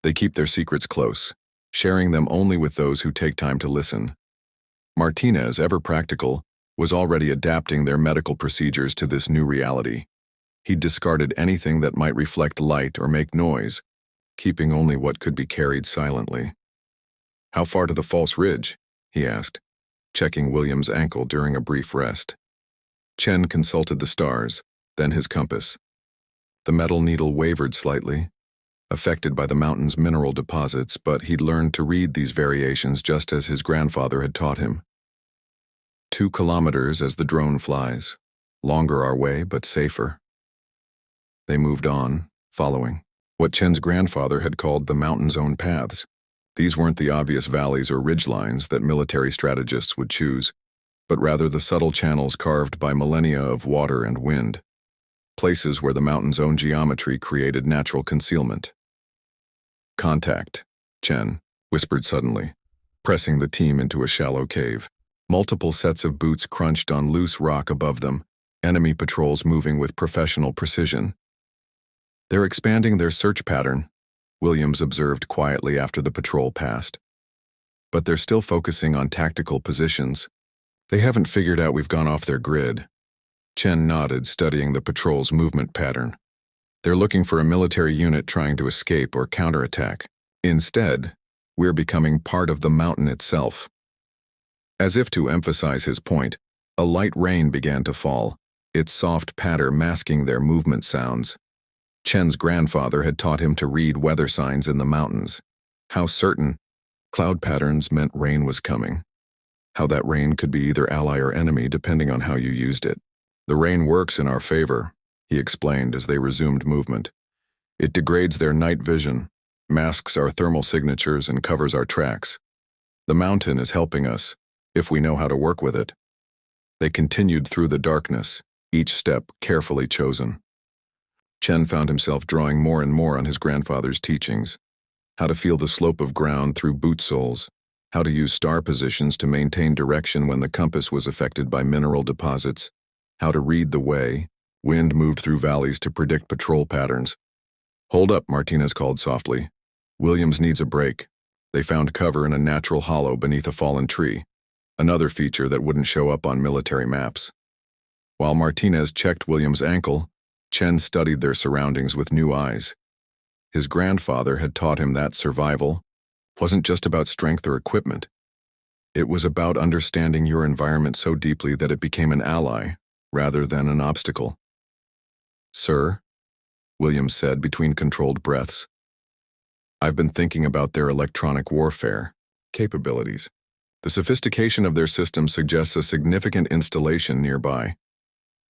They keep their secrets close, sharing them only with those who take time to listen. Martinez, ever practical, was already adapting their medical procedures to this new reality. He'd discarded anything that might reflect light or make noise, keeping only what could be carried silently. How far to the false ridge? He asked, checking William's ankle during a brief rest. Chen consulted the stars, then his compass. The metal needle wavered slightly, affected by the mountain's mineral deposits, but he'd learned to read these variations just as his grandfather had taught him. 2 kilometers as the drone flies, longer our way, but safer. They moved on, following what Chen's grandfather had called the mountain's own paths. These weren't the obvious valleys or ridgelines that military strategists would choose, but rather the subtle channels carved by millennia of water and wind, places where the mountain's own geometry created natural concealment. Contact, Chen whispered suddenly, pressing the team into a shallow cave. Multiple sets of boots crunched on loose rock above them, enemy patrols moving with professional precision. They're expanding their search pattern, Williams observed quietly after the patrol passed. But they're still focusing on tactical positions. They haven't figured out we've gone off their grid. Chen nodded, studying the patrol's movement pattern. They're looking for a military unit trying to escape or counterattack. Instead, we're becoming part of the mountain itself. As if to emphasize his point, a light rain began to fall, its soft patter masking their movement sounds. Chen's grandfather had taught him to read weather signs in the mountains. How certain cloud patterns meant rain was coming. How that rain could be either ally or enemy depending on how you used it. The rain works in our favor, he explained as they resumed movement. It degrades their night vision, masks our thermal signatures, and covers our tracks. The mountain is helping us, if we know how to work with it. They continued through the darkness, each step carefully chosen. Chen found himself drawing more and more on his grandfather's teachings. How to feel the slope of ground through boot soles, how to use star positions to maintain direction when the compass was affected by mineral deposits, how to read the way, wind moved through valleys to predict patrol patterns. Hold up, Martinez called softly. Williams needs a break. They found cover in a natural hollow beneath a fallen tree, another feature that wouldn't show up on military maps. While Martinez checked Williams' ankle, Chen studied their surroundings with new eyes. His grandfather had taught him that survival wasn't just about strength or equipment. It was about understanding your environment so deeply that it became an ally rather than an obstacle. Sir, Williams said between controlled breaths, I've been thinking about their electronic warfare capabilities. The sophistication of their system suggests a significant installation nearby.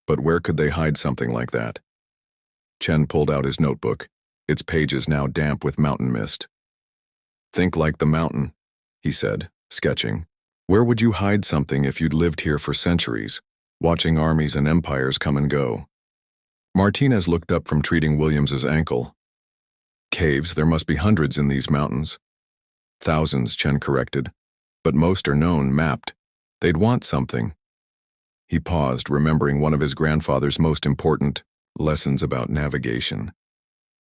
But where could they hide something like that? Chen pulled out his notebook, its pages now damp with mountain mist. Think like the mountain, he said, sketching. Where would you hide something if you'd lived here for centuries, watching armies and empires come and go? Martinez looked up from treating Williams's ankle. Caves, there must be hundreds in these mountains. Thousands, Chen corrected, but most are known, mapped. They'd want something. He paused, remembering one of his grandfather's most important lessons about navigation.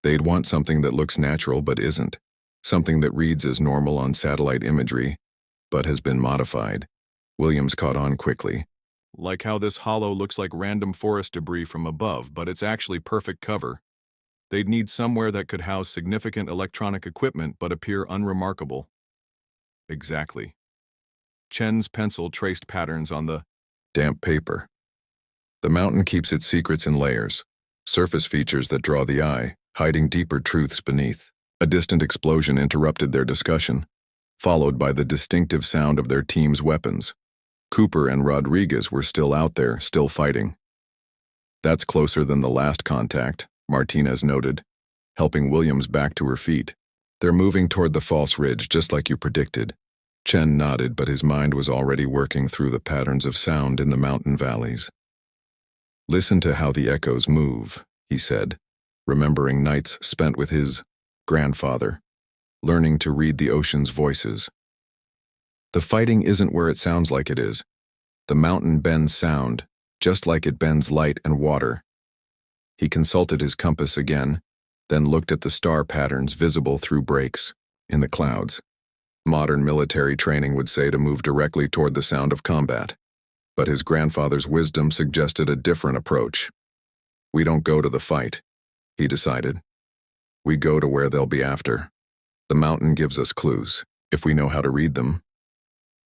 They'd want something that looks natural but isn't, something that reads as normal on satellite imagery, but has been modified. Williams caught on quickly. Like how this hollow looks like random forest debris from above, but it's actually perfect cover. They'd need somewhere that could house significant electronic equipment but appear unremarkable. Exactly. Chen's pencil traced patterns on the damp paper. The mountain keeps its secrets in layers, surface features that draw the eye, hiding deeper truths beneath. A distant explosion interrupted their discussion, followed by the distinctive sound of their team's weapons. Cooper and Rodriguez were still out there, still fighting. That's closer than the last contact, Martinez noted, helping Williams back to her feet. They're moving toward the false ridge, just like you predicted. Chen nodded, but his mind was already working through the patterns of sound in the mountain valleys. Listen to how the echoes move, he said, remembering nights spent with his grandfather, learning to read the ocean's voices. The fighting isn't where it sounds like it is. The mountain bends sound, just like it bends light and water. He consulted his compass again, then looked at the star patterns visible through breaks in the clouds. Modern military training would say to move directly toward the sound of combat, but his grandfather's wisdom suggested a different approach. We don't go to the fight, he decided. We go to where they'll be after. The mountain gives us clues, if we know how to read them.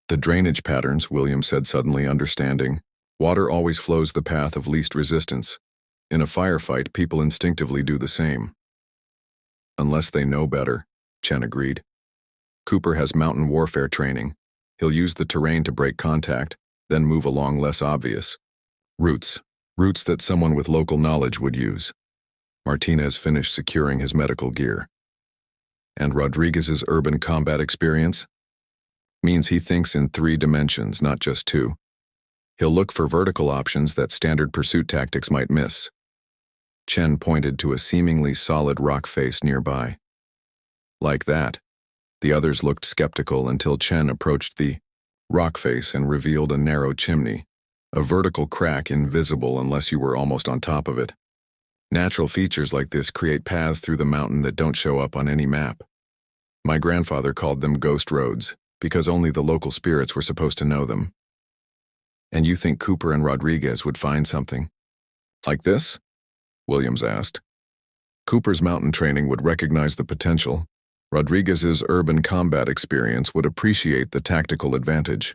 The drainage patterns, William said suddenly, understanding. Water always flows the path of least resistance. In a firefight, people instinctively do the same. Unless they know better, Chen agreed. Cooper has mountain warfare training. He'll use the terrain to break contact, then move along less obvious routes that someone with local knowledge would use. Martinez finished securing his medical gear. And Rodriguez's urban combat experience means he thinks in 3 dimensions, not just 2. He'll look for vertical options that standard pursuit tactics might miss. Chen pointed to a seemingly solid rock face nearby. Like that. The others looked skeptical until Chen approached the rock face and revealed a narrow chimney, a vertical crack invisible unless you were almost on top of it. Natural features like this create paths through the mountain that don't show up on any map. My grandfather called them ghost roads, because only the local spirits were supposed to know them. And you think Cooper and Rodriguez would find something like this? Williams asked. Cooper's mountain training would recognize the potential. Rodriguez's urban combat experience would appreciate the tactical advantage.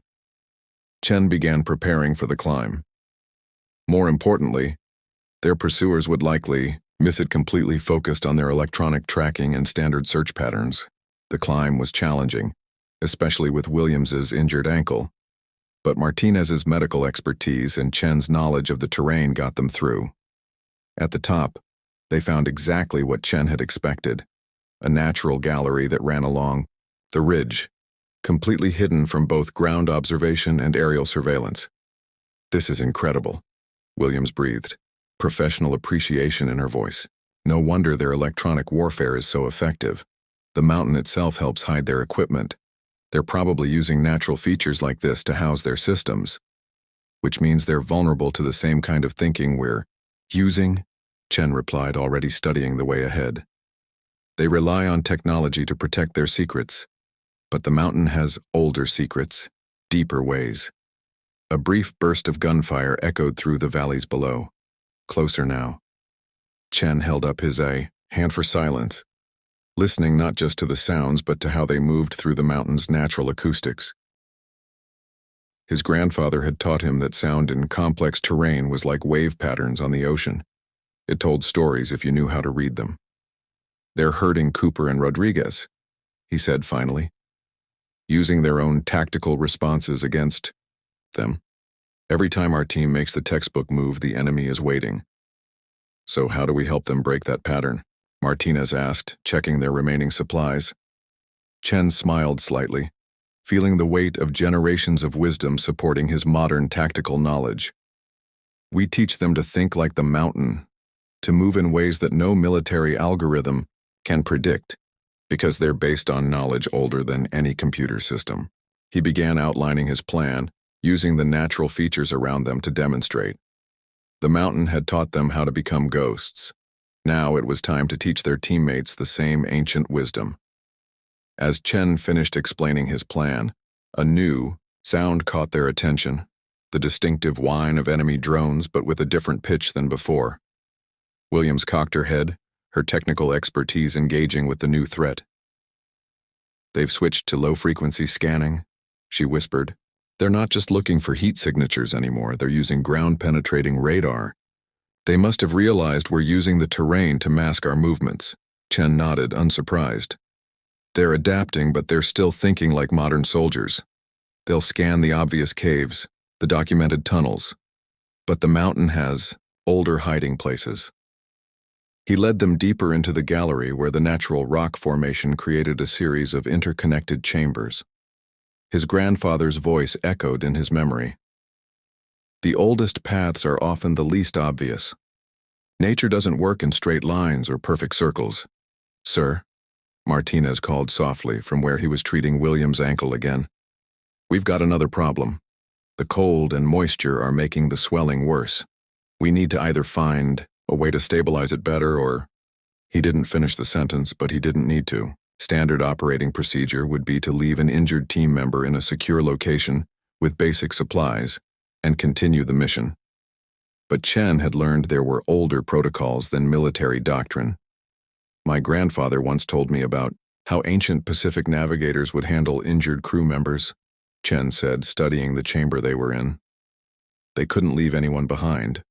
Chen began preparing for the climb. More importantly, their pursuers would likely miss it completely focused on their electronic tracking and standard search patterns. The climb was challenging, especially with Williams's injured ankle. But Martinez's medical expertise and Chen's knowledge of the terrain got them through. At the top, they found exactly what Chen had expected, a natural gallery that ran along the ridge, completely hidden from both ground observation and aerial surveillance. This is incredible, Williams breathed, professional appreciation in her voice. No wonder their electronic warfare is so effective. The mountain itself helps hide their equipment. They're probably using natural features like this to house their systems, which means they're vulnerable to the same kind of thinking we're using, Chen replied, already studying the way ahead. They rely on technology to protect their secrets, but the mountain has older secrets, deeper ways. A brief burst of gunfire echoed through the valleys below. Closer now. Chen held up his hand for silence, listening not just to the sounds but to how they moved through the mountain's natural acoustics. His grandfather had taught him that sound in complex terrain was like wave patterns on the ocean. It told stories if you knew how to read them. They're herding Cooper and Rodriguez, he said finally, using their own tactical responses against them. Every time our team makes the textbook move, the enemy is waiting. So how do we help them break that pattern? Martinez asked, checking their remaining supplies. Chen smiled slightly, feeling the weight of generations of wisdom supporting his modern tactical knowledge. We teach them to think like the mountain, to move in ways that no military algorithm can predict, because they're based on knowledge older than any computer system. He began outlining his plan, using the natural features around them to demonstrate. The mountain had taught them how to become ghosts. Now it was time to teach their teammates the same ancient wisdom. As Chen finished explaining his plan, a new sound caught their attention, the distinctive whine of enemy drones but with a different pitch than before. Williams cocked her head, her technical expertise engaging with the new threat. They've switched to low-frequency scanning, she whispered. They're not just looking for heat signatures anymore, they're using ground-penetrating radar. They must have realized we're using the terrain to mask our movements. Chen nodded, unsurprised. They're adapting, but they're still thinking like modern soldiers. They'll scan the obvious caves, the documented tunnels. But the mountain has older hiding places. He led them deeper into the gallery where the natural rock formation created a series of interconnected chambers. His grandfather's voice echoed in his memory. The oldest paths are often the least obvious. Nature doesn't work in straight lines or perfect circles. Sir, Martinez called softly from where he was treating William's ankle again. We've got another problem. The cold and moisture are making the swelling worse. We need to either find a way to stabilize it better or... He didn't finish the sentence, but he didn't need to. Standard operating procedure would be to leave an injured team member in a secure location with basic supplies and continue the mission. But Chen had learned there were older protocols than military doctrine. My grandfather once told me about how ancient Pacific navigators would handle injured crew members, Chen said, studying the chamber they were in. They couldn't leave anyone behind,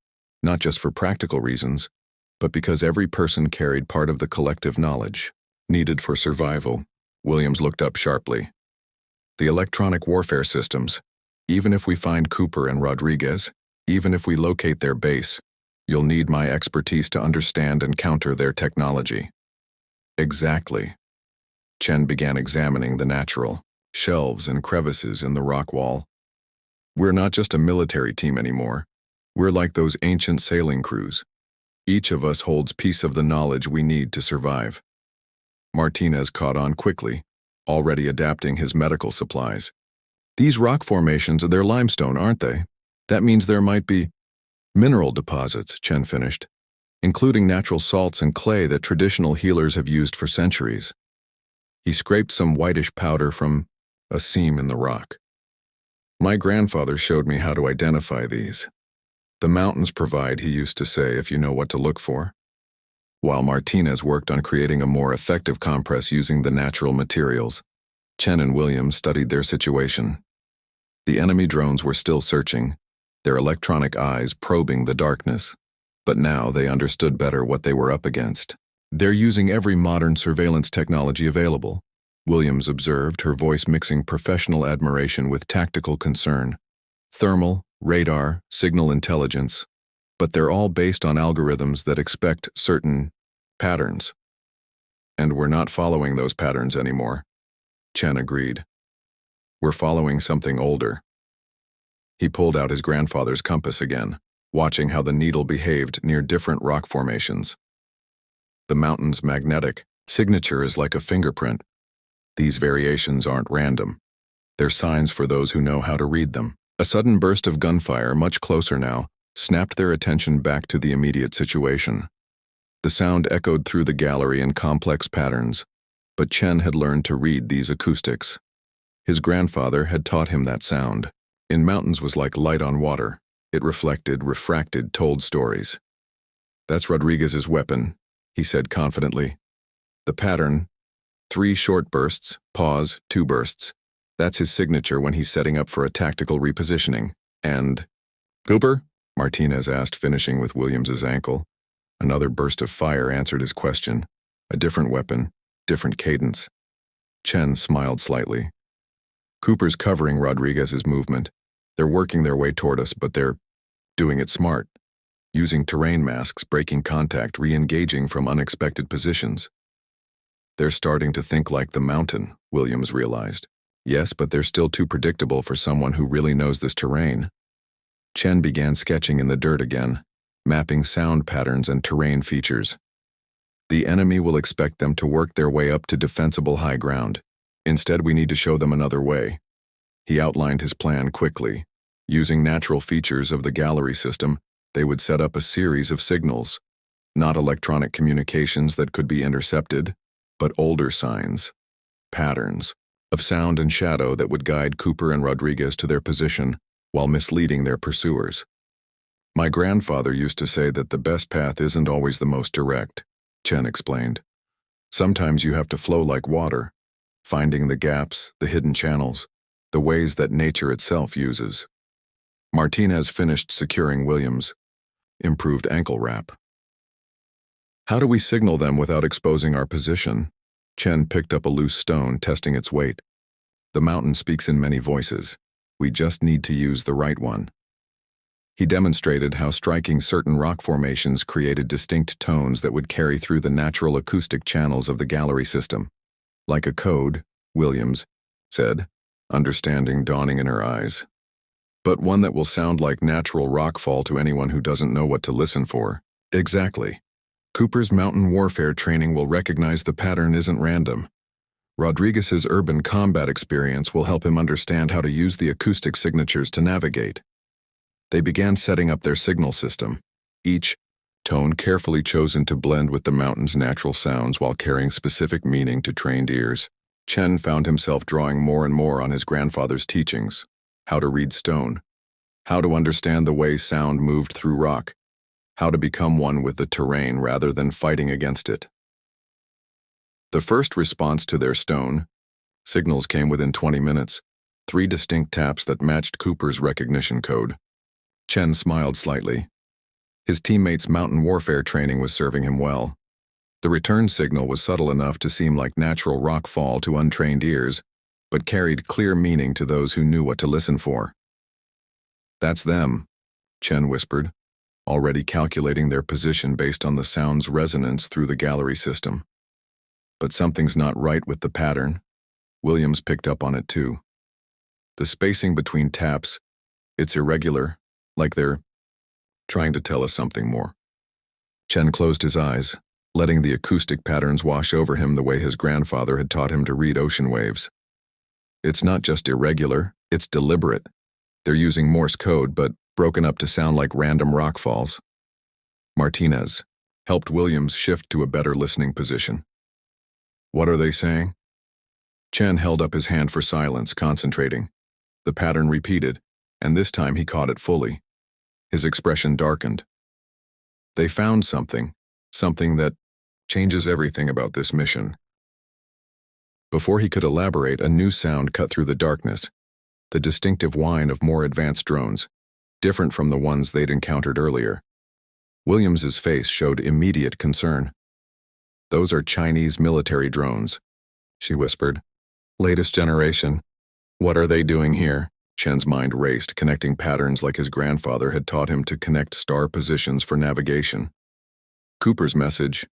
not just for practical reasons, but because every person carried part of the collective knowledge needed for survival. Williams looked up sharply. The electronic warfare systems, even if we find Cooper and Rodriguez, even if we locate their base, you'll need my expertise to understand and counter their technology. Exactly. Chen began examining the natural shelves and crevices in the rock wall. We're not just a military team anymore. We're like those ancient sailing crews. Each of us holds piece of the knowledge we need to survive. Martinez caught on quickly, already adapting his medical supplies. These rock formations, they're limestone, aren't they? That means there might be mineral deposits, Chen finished. including natural salts and clay that traditional healers have used for centuries. He scraped some whitish powder from a seam in the rock. My grandfather showed me how to identify these. The mountains provide, he used to say, if you know what to look for. While Martinez worked on creating a more effective compress using the natural materials, Chen and Williams studied their situation. The enemy drones were still searching, their electronic eyes probing the darkness, but now they understood better what they were up against. They're using every modern surveillance technology available, Williams observed, her voice mixing professional admiration with tactical concern. Thermal, radar, signal intelligence, but they're all based on algorithms that expect certain patterns. And we're not following those patterns anymore, Chen agreed. We're following something older. He pulled out his grandfather's compass again, watching how the needle behaved near different rock formations. The mountain's magnetic signature is like a fingerprint. These variations aren't random. They're signs for those who know how to read them. A sudden burst of gunfire, much closer now, snapped their attention back to the immediate situation. The sound echoed through the gallery in complex patterns, but Chen had learned to read these acoustics. His grandfather had taught him that sound. In mountains was like light on water. It reflected, refracted, told stories. That's Rodriguez's weapon, he said confidently. The pattern, 3 short bursts, pause, 2 bursts. That's his signature when he's setting up for a tactical repositioning. And, Cooper? Martinez asked, finishing with Williams's ankle. Another burst of fire answered his question. A different weapon, different cadence. Chen smiled slightly. Cooper's covering Rodriguez's movement. They're working their way toward us, but they're doing it smart. Using terrain masks, breaking contact, re-engaging from unexpected positions. They're starting to think like the mountain, Williams realized. Yes, but they're still too predictable for someone who really knows this terrain. Chen began sketching in the dirt again, mapping sound patterns and terrain features. The enemy will expect them to work their way up to defensible high ground. Instead, we need to show them another way. He outlined his plan quickly. Using natural features of the gallery system, they would set up a series of signals, not electronic communications that could be intercepted, but older signs, patterns, of sound and shadow that would guide Cooper and Rodriguez to their position while misleading their pursuers. My grandfather used to say that the best path isn't always the most direct, Chen explained. Sometimes you have to flow like water, finding the gaps, the hidden channels, the ways that nature itself uses. Martinez finished securing Williams' improved ankle wrap. How do we signal them without exposing our position? Chen picked up a loose stone, testing its weight. The mountain speaks in many voices. We just need to use the right one. He demonstrated how striking certain rock formations created distinct tones that would carry through the natural acoustic channels of the gallery system. Like a code, Williams said, understanding dawning in her eyes. But one that will sound like natural rockfall to anyone who doesn't know what to listen for. Exactly. Cooper's mountain warfare training will recognize the pattern isn't random. Rodriguez's urban combat experience will help him understand how to use the acoustic signatures to navigate. They began setting up their signal system, each tone carefully chosen to blend with the mountain's natural sounds while carrying specific meaning to trained ears. Chen found himself drawing more and more on his grandfather's teachings, how to read stone, how to understand the way sound moved through rock, how to become one with the terrain rather than fighting against it. The first response to their stone signals came within 20 minutes, 3 distinct taps that matched Cooper's recognition code. Chen smiled slightly. His teammates' mountain warfare training was serving him well. The return signal was subtle enough to seem like natural rock fall to untrained ears, but carried clear meaning to those who knew what to listen for. That's them, Chen whispered, already calculating their position based on the sound's resonance through the gallery system. But something's not right with the pattern. Williams picked up on it too. The spacing between taps, it's irregular, like they're trying to tell us something more. Chen closed his eyes, letting the acoustic patterns wash over him the way his grandfather had taught him to read ocean waves. It's not just irregular, it's deliberate. They're using Morse code, but broken up to sound like random rock falls. Martinez helped Williams shift to a better listening position. What are they saying? Chen held up his hand for silence, concentrating. The pattern repeated, and this time he caught it fully. His expression darkened. They found something that changes everything about this mission. Before he could elaborate, a new sound cut through the darkness, the distinctive whine of more advanced drones, different from the ones they'd encountered earlier. Williams's face showed immediate concern. Those are Chinese military drones, she whispered. Latest generation. What are they doing here? Chen's mind raced, connecting patterns like his grandfather had taught him to connect star positions for navigation. Cooper's message.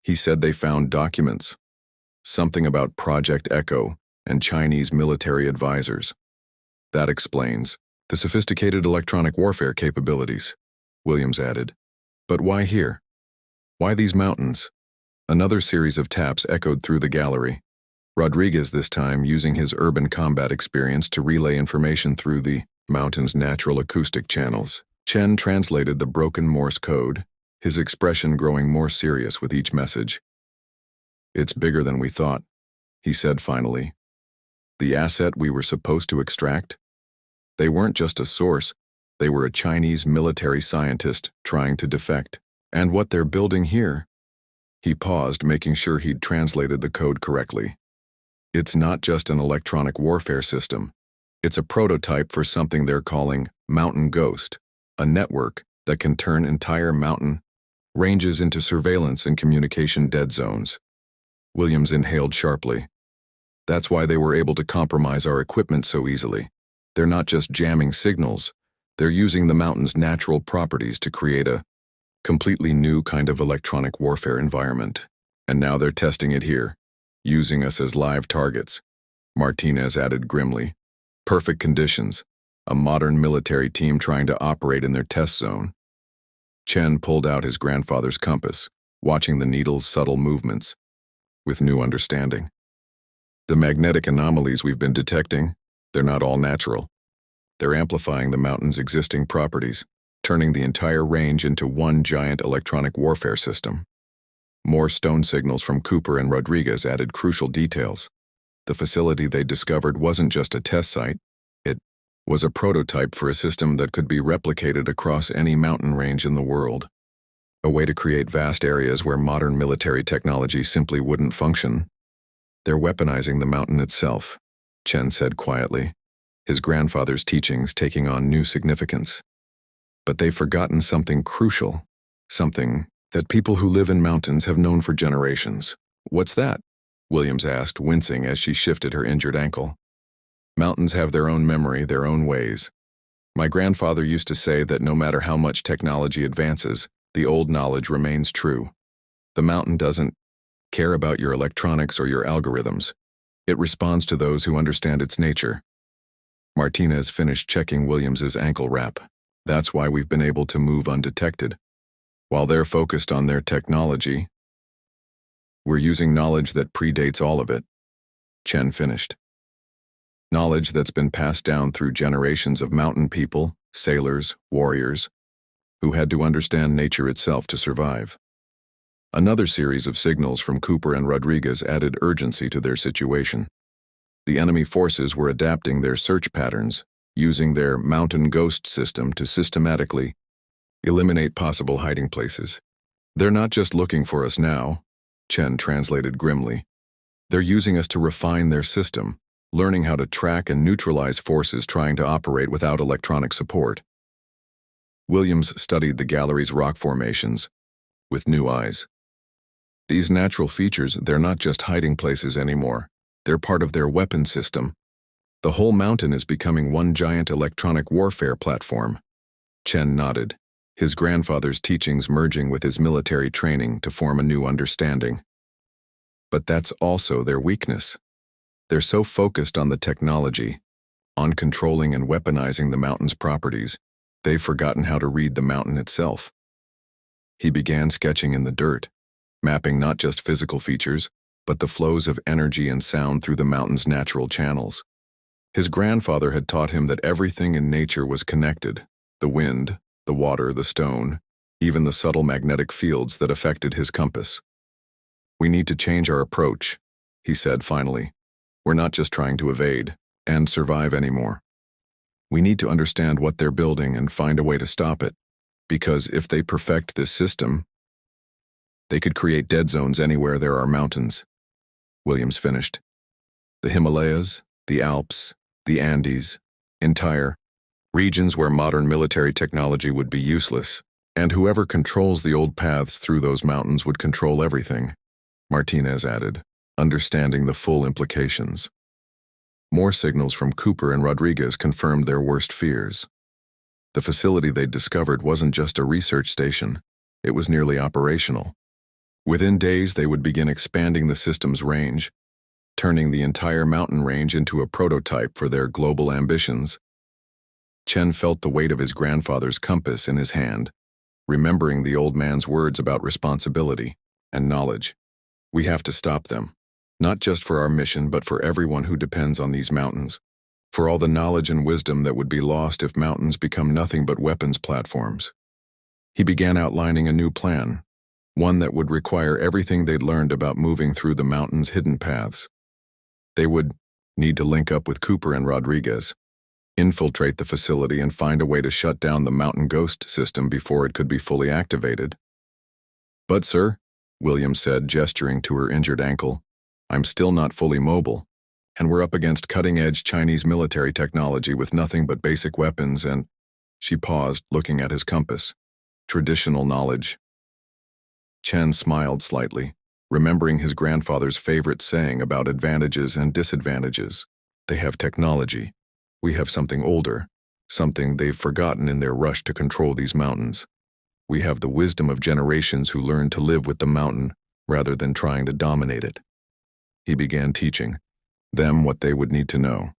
He said they found documents. Something about Project Echo and Chinese military advisors. That explains the sophisticated electronic warfare capabilities, Williams added. But why here? Why these mountains? Another series of taps echoed through the gallery. Rodriguez this time using his urban combat experience to relay information through the mountain's natural acoustic channels. Chen translated the broken Morse code, his expression growing more serious with each message. It's bigger than we thought, he said finally. The asset we were supposed to extract? They weren't just a source, they were a Chinese military scientist trying to defect. And what they're building here? He paused, making sure he'd translated the code correctly. It's not just an electronic warfare system. It's a prototype for something they're calling Mountain Ghost, a network that can turn entire mountain ranges into surveillance and communication dead zones. Williams inhaled sharply. That's why they were able to compromise our equipment so easily. They're not just jamming signals, they're using the mountain's natural properties to create a completely new kind of electronic warfare environment. And now they're testing it here, using us as live targets, Martinez added grimly. Perfect conditions, a modern military team trying to operate in their test zone. Chen pulled out his grandfather's compass, watching the needle's subtle movements, with new understanding. The magnetic anomalies we've been detecting, they're not all natural. They're amplifying the mountain's existing properties, turning the entire range into one giant electronic warfare system. More stone signals from Cooper and Rodriguez added crucial details. The facility they discovered wasn't just a test site, it was a prototype for a system that could be replicated across any mountain range in the world. A way to create vast areas where modern military technology simply wouldn't function. They're weaponizing the mountain itself, Chen said quietly, his grandfather's teachings taking on new significance. But they've forgotten something crucial, something that people who live in mountains have known for generations. What's that? Williams asked, wincing as she shifted her injured ankle. Mountains have their own memory, their own ways. My grandfather used to say that no matter how much technology advances, the old knowledge remains true. The mountain doesn't care about your electronics or your algorithms. It responds to those who understand its nature. Martinez finished checking Williams's ankle wrap. That's why we've been able to move undetected. While they're focused on their technology, we're using knowledge that predates all of it, Chen finished. Knowledge that's been passed down through generations of mountain people, sailors, warriors, who had to understand nature itself to survive. Another series of signals from Cooper and Rodriguez added urgency to their situation. The enemy forces were adapting their search patterns, using their Mountain Ghost system to systematically eliminate possible hiding places. They're not just looking for us now, Chen translated grimly. They're using us to refine their system, learning how to track and neutralize forces trying to operate without electronic support. Williams studied the gallery's rock formations with new eyes. These natural features, they're not just hiding places anymore. They're part of their weapon system. The whole mountain is becoming one giant electronic warfare platform. Chen nodded, his grandfather's teachings merging with his military training to form a new understanding. But that's also their weakness. They're so focused on the technology, on controlling and weaponizing the mountain's properties, they've forgotten how to read the mountain itself. He began sketching in the dirt, mapping not just physical features, but the flows of energy and sound through the mountain's natural channels. His grandfather had taught him that everything in nature was connected: the wind, the water, the stone, even the subtle magnetic fields that affected his compass. "We need to change our approach," he said finally. "We're not just trying to evade and survive anymore. We need to understand what they're building and find a way to stop it, because if they perfect this system, they could create dead zones anywhere there are mountains." Williams finished. "The Himalayas, the Alps, the Andes, entire regions where modern military technology would be useless, and whoever controls the old paths through those mountains would control everything," Martinez added, understanding the full implications. More signals from Cooper and Rodriguez confirmed their worst fears. The facility they'd discovered wasn't just a research station, it was nearly operational. Within days, they would begin expanding the system's range, turning the entire mountain range into a prototype for their global ambitions. Chen felt the weight of his grandfather's compass in his hand, remembering the old man's words about responsibility and knowledge. "We have to stop them, not just for our mission but for everyone who depends on these mountains, for all the knowledge and wisdom that would be lost if mountains become nothing but weapons platforms." He began outlining a new plan, one that would require everything they'd learned about moving through the mountain's hidden paths. They would need to link up with Cooper and Rodriguez, infiltrate the facility and find a way to shut down the mountain ghost system before it could be fully activated. "But sir," Williams said, gesturing to her injured ankle, "I'm still not fully mobile, and we're up against cutting-edge Chinese military technology with nothing but basic weapons and—" She paused, looking at his compass. "Traditional knowledge." Chen smiled slightly, remembering his grandfather's favorite saying about advantages and disadvantages. "They have technology. We have something older, something they've forgotten in their rush to control these mountains. We have the wisdom of generations who learned to live with the mountain rather than trying to dominate it." He began teaching them what they would need to know: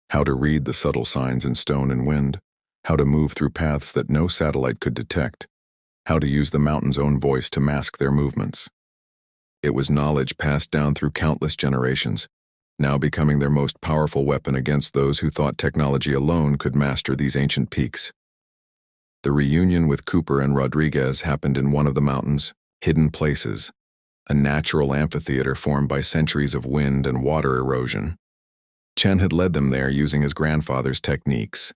how to read the subtle signs in stone and wind, how to move through paths that no satellite could detect, how to use the mountain's own voice to mask their movements. It was knowledge passed down through countless generations, now becoming their most powerful weapon against those who thought technology alone could master these ancient peaks. The reunion with Cooper and Rodriguez happened in one of the mountain's hidden places, a natural amphitheater formed by centuries of wind and water erosion. Chen had led them there using his grandfather's techniques,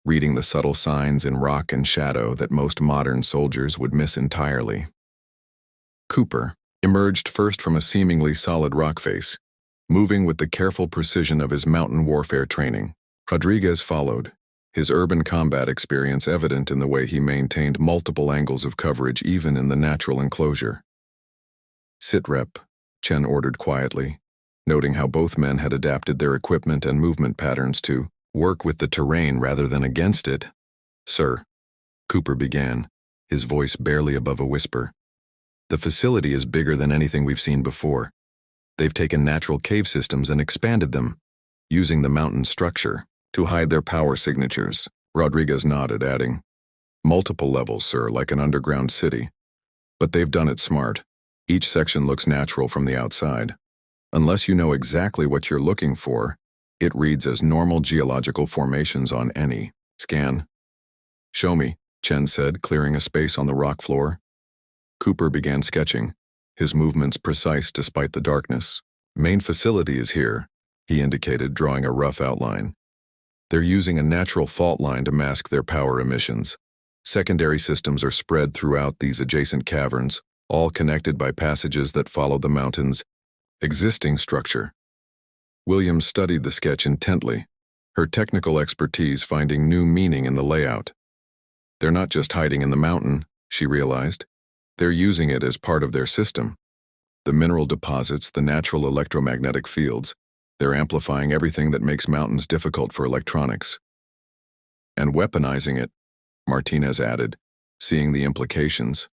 reading the subtle signs in rock and shadow that most modern soldiers would miss entirely. Cooper emerged first from a seemingly solid rock face, moving with the careful precision of his mountain warfare training. Rodriguez followed, his urban combat experience evident in the way he maintained multiple angles of coverage even in the natural enclosure. "Sit rep," Chen ordered quietly, noting how both men had adapted their equipment and movement patterns to work with the terrain rather than against it. "Sir," Cooper began, his voice barely above a whisper, "the facility is bigger than anything we've seen before. They've taken natural cave systems and expanded them, using the mountain structure to hide their power signatures." Rodriguez nodded, adding, "Multiple levels, sir, like an underground city. But they've done it smart. Each section looks natural from the outside. Unless you know exactly what you're looking for, it reads as normal geological formations on any scan." "Show me," Chen said, clearing a space on the rock floor. Cooper began sketching, his movements precise despite the darkness. "Main facility is here," he indicated, drawing a rough outline. "They're using a natural fault line to mask their power emissions. Secondary systems are spread throughout these adjacent caverns, all connected by passages that follow the mountain's existing structure." Williams studied the sketch intently, her technical expertise finding new meaning in the layout. "They're not just hiding in the mountain," she realized. "They're using it as part of their system. The mineral deposits, the natural electromagnetic fields, they're amplifying everything that makes mountains difficult for electronics. And weaponizing it," Martinez added, seeing the implications.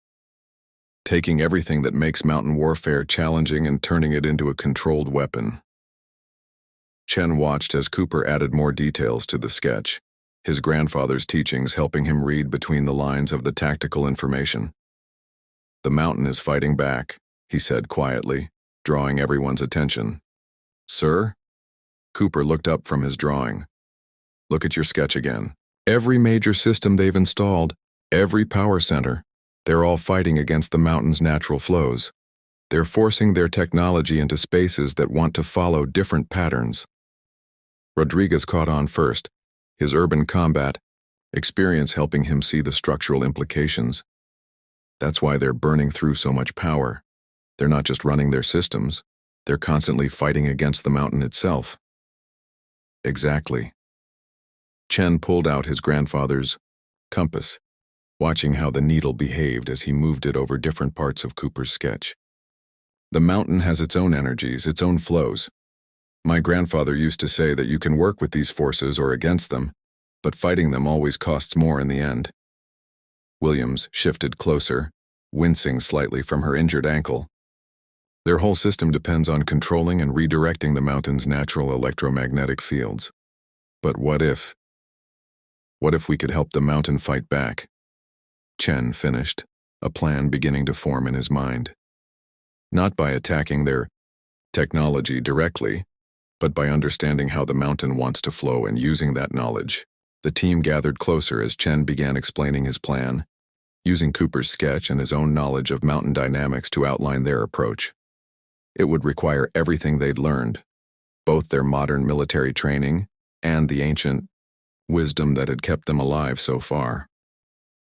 "Taking everything that makes mountain warfare challenging and turning it into a controlled weapon." Chen watched as Cooper added more details to the sketch, his grandfather's teachings helping him read between the lines of the tactical information. "The mountain is fighting back," he said quietly, drawing everyone's attention. "Sir?" Cooper looked up from his drawing. "Look at your sketch again. Every major system they've installed, every power center, They're all fighting against the mountain's natural flows. They're forcing their technology into spaces that want to follow different patterns. Rodriguez caught on first, his urban combat experience helping him see the structural implications. That's why they're burning through so much power. They're not just running their systems, they're constantly fighting against the mountain itself. Exactly. Chen pulled out his grandfather's compass, watching how the needle behaved as he moved it over different parts of Cooper's sketch. The mountain has its own energies, its own flows. My grandfather used to say that you can work with these forces or against them, but fighting them always costs more in the end. Williams shifted closer, wincing slightly from her injured ankle. Their whole system depends on controlling and redirecting the mountain's natural electromagnetic fields. But what if? What if we could help the mountain fight back? Chen finished, a plan beginning to form in his mind. Not by attacking their technology directly, but by understanding how the mountain wants to flow and using that knowledge. The team gathered closer as Chen began explaining his plan, using Cooper's sketch and his own knowledge of mountain dynamics to outline their approach. It would require everything they'd learned, both their modern military training and the ancient wisdom that had kept them alive so far.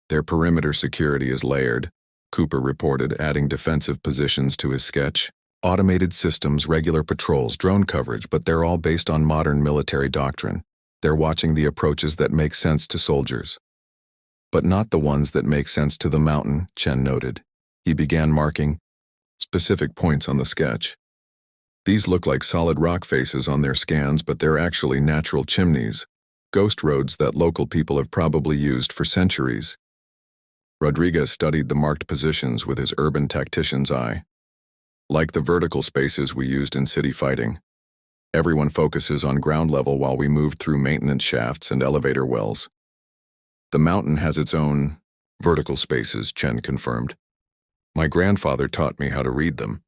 Their perimeter security is layered, Cooper reported, adding defensive positions to his sketch. Automated systems, regular patrols, drone coverage, but they're all based on modern military doctrine. They're watching the approaches that make sense to soldiers. But not the ones that make sense to the mountain, Chen noted. He began marking specific points on the sketch. These look like solid rock faces on their scans, but they're actually natural chimneys, ghost roads that local people have probably used for centuries. Rodriguez studied the marked positions with his urban tactician's eye. Like the vertical spaces we used in city fighting, everyone focuses on ground level while we moved through maintenance shafts and elevator wells. The mountain has its own vertical spaces, Chen confirmed. My grandfather taught me how to read them.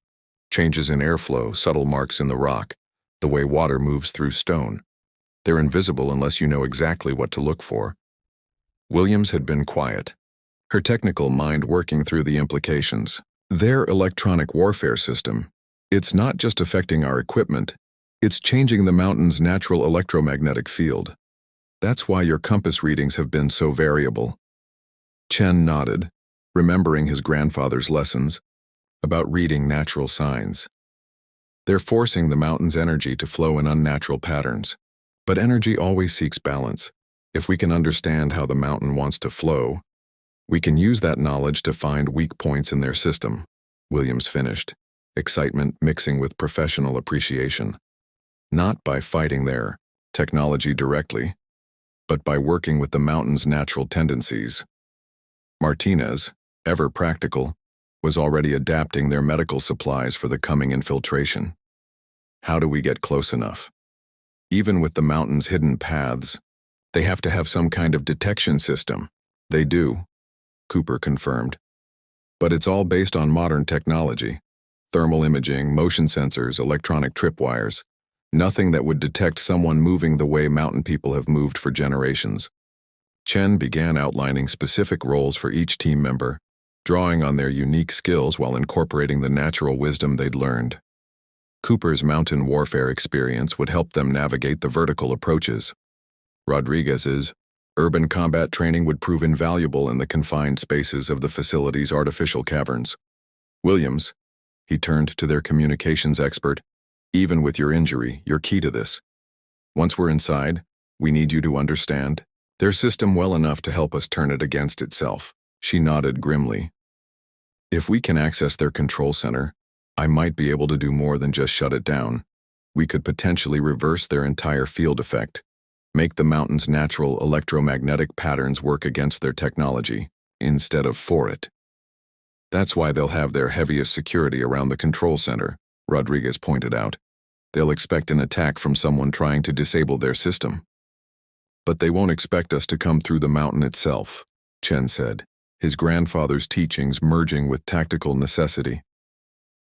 Changes in airflow, subtle marks in the rock, the way water moves through stone. They're invisible unless you know exactly what to look for. Williams had been quiet, her technical mind working through the implications. Their electronic warfare system, it's not just affecting our equipment, it's changing the mountain's natural electromagnetic field. That's why your compass readings have been so variable. Chen nodded, remembering his grandfather's lessons about reading natural signs. They're forcing the mountain's energy to flow in unnatural patterns. But energy always seeks balance. If we can understand how the mountain wants to flow, we can use that knowledge to find weak points in their system, Williams finished, excitement mixing with professional appreciation. Not by fighting their technology directly, but by working with the mountain's natural tendencies. Martinez, ever practical, was already adapting their medical supplies for the coming infiltration. How do we get close enough? Even with the mountain's hidden paths, they have to have some kind of detection system. They do, Cooper confirmed. But it's all based on modern technology. Thermal imaging, motion sensors, electronic tripwires. Nothing that would detect someone moving the way mountain people have moved for generations. Chen began outlining specific roles for each team member, drawing on their unique skills while incorporating the natural wisdom they'd learned. Cooper's mountain warfare experience would help them navigate the vertical approaches. Rodriguez's urban combat training would prove invaluable in the confined spaces of the facility's artificial caverns. Williams, he turned to their communications expert, even with your injury, you're key to this. Once we're inside, we need you to understand their system well enough to help us turn it against itself. She nodded grimly. If we can access their control center, I might be able to do more than just shut it down. We could potentially reverse their entire field effect, make the mountain's natural electromagnetic patterns work against their technology, instead of for it. That's why they'll have their heaviest security around the control center, Rodriguez pointed out. They'll expect an attack from someone trying to disable their system. But they won't expect us to come through the mountain itself, Chen said, his grandfather's teachings merging with tactical necessity.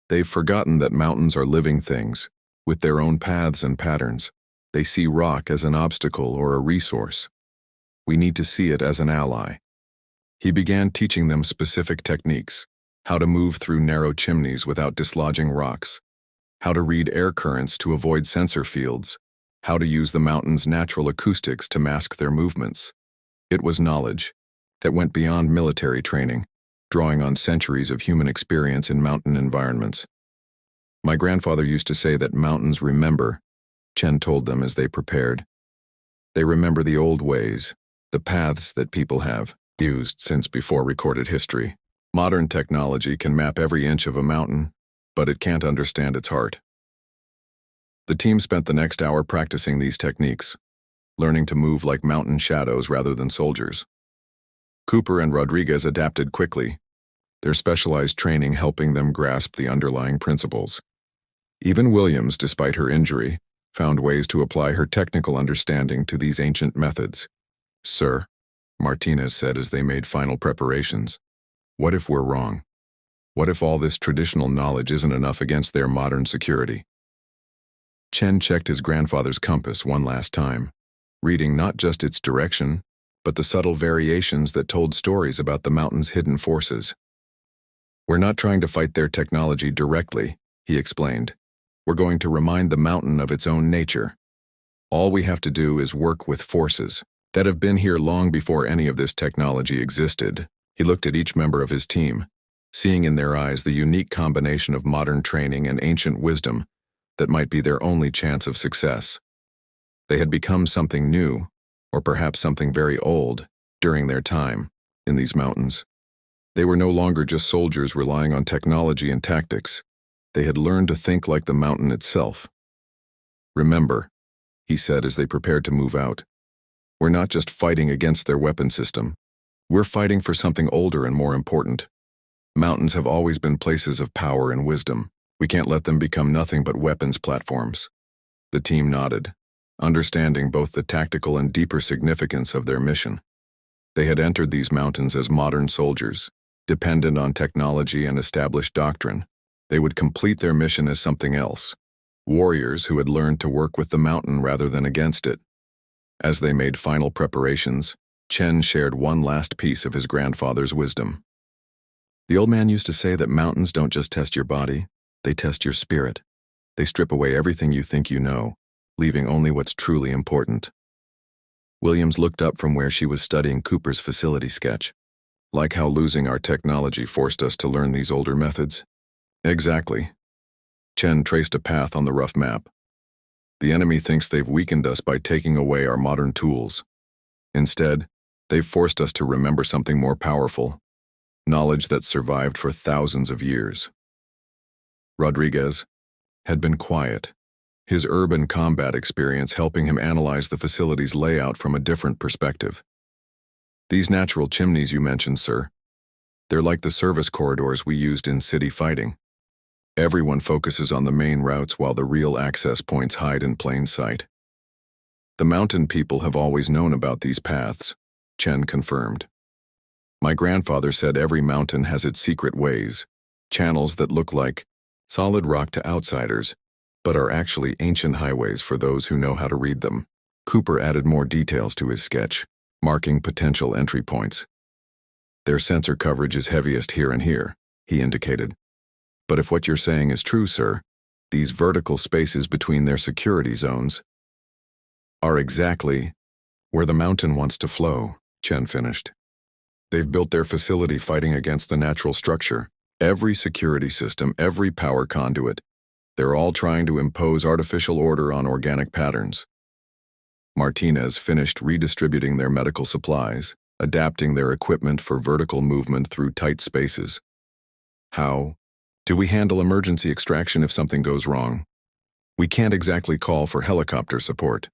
They've forgotten that mountains are living things, with their own paths and patterns. They see rock as an obstacle or a resource. We need to see it as an ally. He began teaching them specific techniques: how to move through narrow chimneys without dislodging rocks, how to read air currents to avoid sensor fields, how to use the mountain's natural acoustics to mask their movements. It was knowledge that went beyond military training, drawing on centuries of human experience in mountain environments. My grandfather used to say that mountains remember, Chen told them as they prepared. They remember the old ways, the paths that people have used since before recorded history. Modern technology can map every inch of a mountain, but it can't understand its heart. The team spent the next hour practicing these techniques, learning to move like mountain shadows rather than soldiers. Cooper and Rodriguez adapted quickly, their specialized training helping them grasp the underlying principles. Even Williams, despite her injury, found ways to apply her technical understanding to these ancient methods. "Sir," Martinez said as they made final preparations, "what if we're wrong? What if all this traditional knowledge isn't enough against their modern security?" Chen checked his grandfather's compass one last time, reading not just its direction, but the subtle variations that told stories about the mountain's hidden forces. "We're not trying to fight their technology directly," he explained. "We're going to remind the mountain of its own nature. All we have to do is work with forces that have been here long before any of this technology existed." He looked at each member of his team, seeing in their eyes the unique combination of modern training and ancient wisdom that might be their only chance of success. They had become something new, or perhaps something very old, during their time in these mountains. They were no longer just soldiers relying on technology and tactics. They had learned to think like the mountain itself. "Remember," he said as they prepared to move out, "we're not just fighting against their weapon system. We're fighting for something older and more important. Mountains have always been places of power and wisdom. We can't let them become nothing but weapons platforms." The team nodded, understanding both the tactical and deeper significance of their mission. They had entered these mountains as modern soldiers, dependent on technology and established doctrine. They would complete their mission as something else, warriors who had learned to work with the mountain rather than against it. As they made final preparations, Chen shared one last piece of his grandfather's wisdom. "The old man used to say that mountains don't just test your body, they test your spirit. They strip away everything you think you know, leaving only what's truly important." Williams looked up from where she was studying Cooper's facility sketch. "Like how losing our technology forced us to learn these older methods?" "Exactly." Chen traced a path on the rough map. "The enemy thinks they've weakened us by taking away our modern tools. Instead, they've forced us to remember something more powerful, knowledge that survived for thousands of years." Rodriguez had been quiet, his urban combat experience helping him analyze the facility's layout from a different perspective. "These natural chimneys you mentioned, sir, they're like the service corridors we used in city fighting. Everyone focuses on the main routes while the real access points hide in plain sight. The mountain people have always known about these paths," Chen confirmed. "My grandfather said every mountain has its secret ways, channels that look like solid rock to outsiders, but are actually ancient highways for those who know how to read them." Cooper added more details to his sketch, marking potential entry points. "Their sensor coverage is heaviest here and here," he indicated. "But if what you're saying is true, sir, these vertical spaces between their security zones are exactly where the mountain wants to flow," Chen finished. "They've built their facility fighting against the natural structure. Every security system, every power conduit, they're all trying to impose artificial order on organic patterns." Martinez finished redistributing their medical supplies, adapting their equipment for vertical movement through tight spaces. "How do we handle emergency extraction if something goes wrong? We can't exactly call for helicopter support."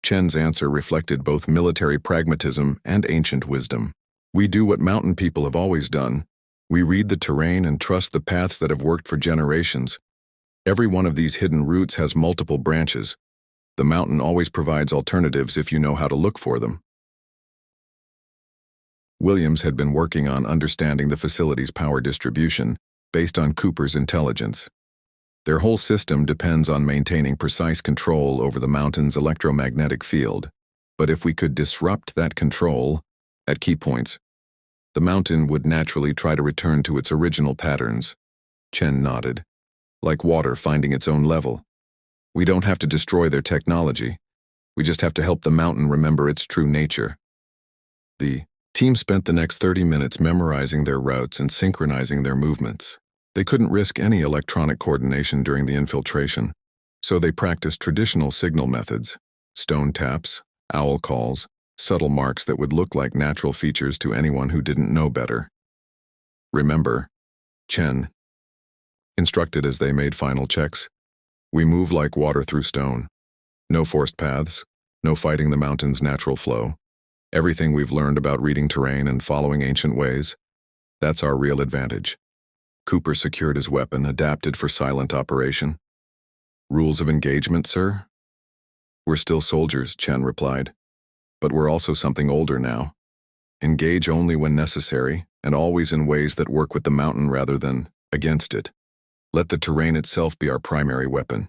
Chen's answer reflected both military pragmatism and ancient wisdom. "We do what mountain people have always done. We read the terrain and trust the paths that have worked for generations. Every one of these hidden routes has multiple branches. The mountain always provides alternatives if you know how to look for them." Williams had been working on understanding the facility's power distribution based on Cooper's intelligence. Their whole system depends on maintaining precise control over the mountain's electromagnetic field. But if we could disrupt that control at key points, The mountain would naturally try to return to its original patterns. Chen nodded. Like water finding its own level. We don't have to destroy their technology. We just have to help the mountain remember its true nature. The team spent the next 30 minutes memorizing their routes and synchronizing their movements. They couldn't risk any electronic coordination during the infiltration, so they practiced traditional signal methods, stone taps, owl calls, subtle marks that would look like natural features to anyone who didn't know better. Remember, Chen instructed as they made final checks, we move like water through stone. No forced paths, no fighting the mountain's natural flow. Everything we've learned about reading terrain and following ancient ways, that's our real advantage. Cooper secured his weapon, adapted for silent operation. Rules of engagement, sir? We're still soldiers, Chen replied. But we're also something older now. Engage only when necessary, and always in ways that work with the mountain rather than against it. Let the terrain itself be our primary weapon.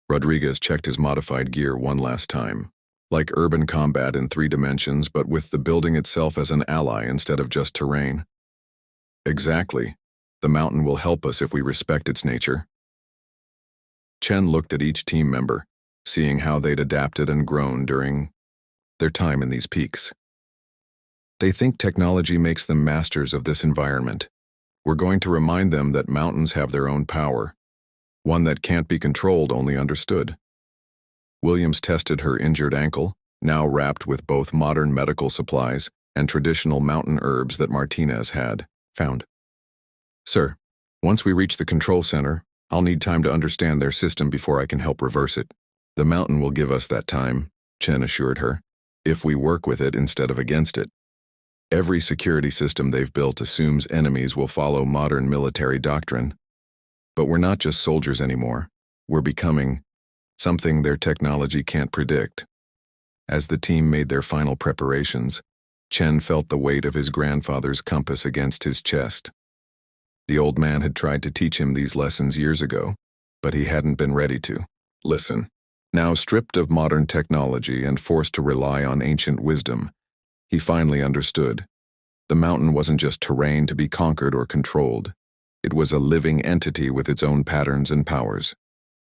Rodriguez checked his modified gear one last time. Like urban combat in 3 dimensions, but with the building itself as an ally instead of just terrain. Exactly. The mountain will help us if we respect its nature. Chen looked at each team member, seeing how they'd adapted and grown during their time in these peaks. They think technology makes them masters of this environment. We're going to remind them that mountains have their own power, one that can't be controlled, only understood. Williams tested her injured ankle, now wrapped with both modern medical supplies and traditional mountain herbs that Martinez had found. Sir, once we reach the control center, I'll need time to understand their system before I can help reverse it. The mountain will give us that time, Chen assured her, if we work with it instead of against it. Every security system they've built assumes enemies will follow modern military doctrine. But we're not just soldiers anymore. We're becoming something their technology can't predict. As the team made their final preparations, Chen felt the weight of his grandfather's compass against his chest. The old man had tried to teach him these lessons years ago, but he hadn't been ready to listen. Now stripped of modern technology and forced to rely on ancient wisdom, he finally understood. The mountain wasn't just terrain to be conquered or controlled. It was a living entity with its own patterns and powers.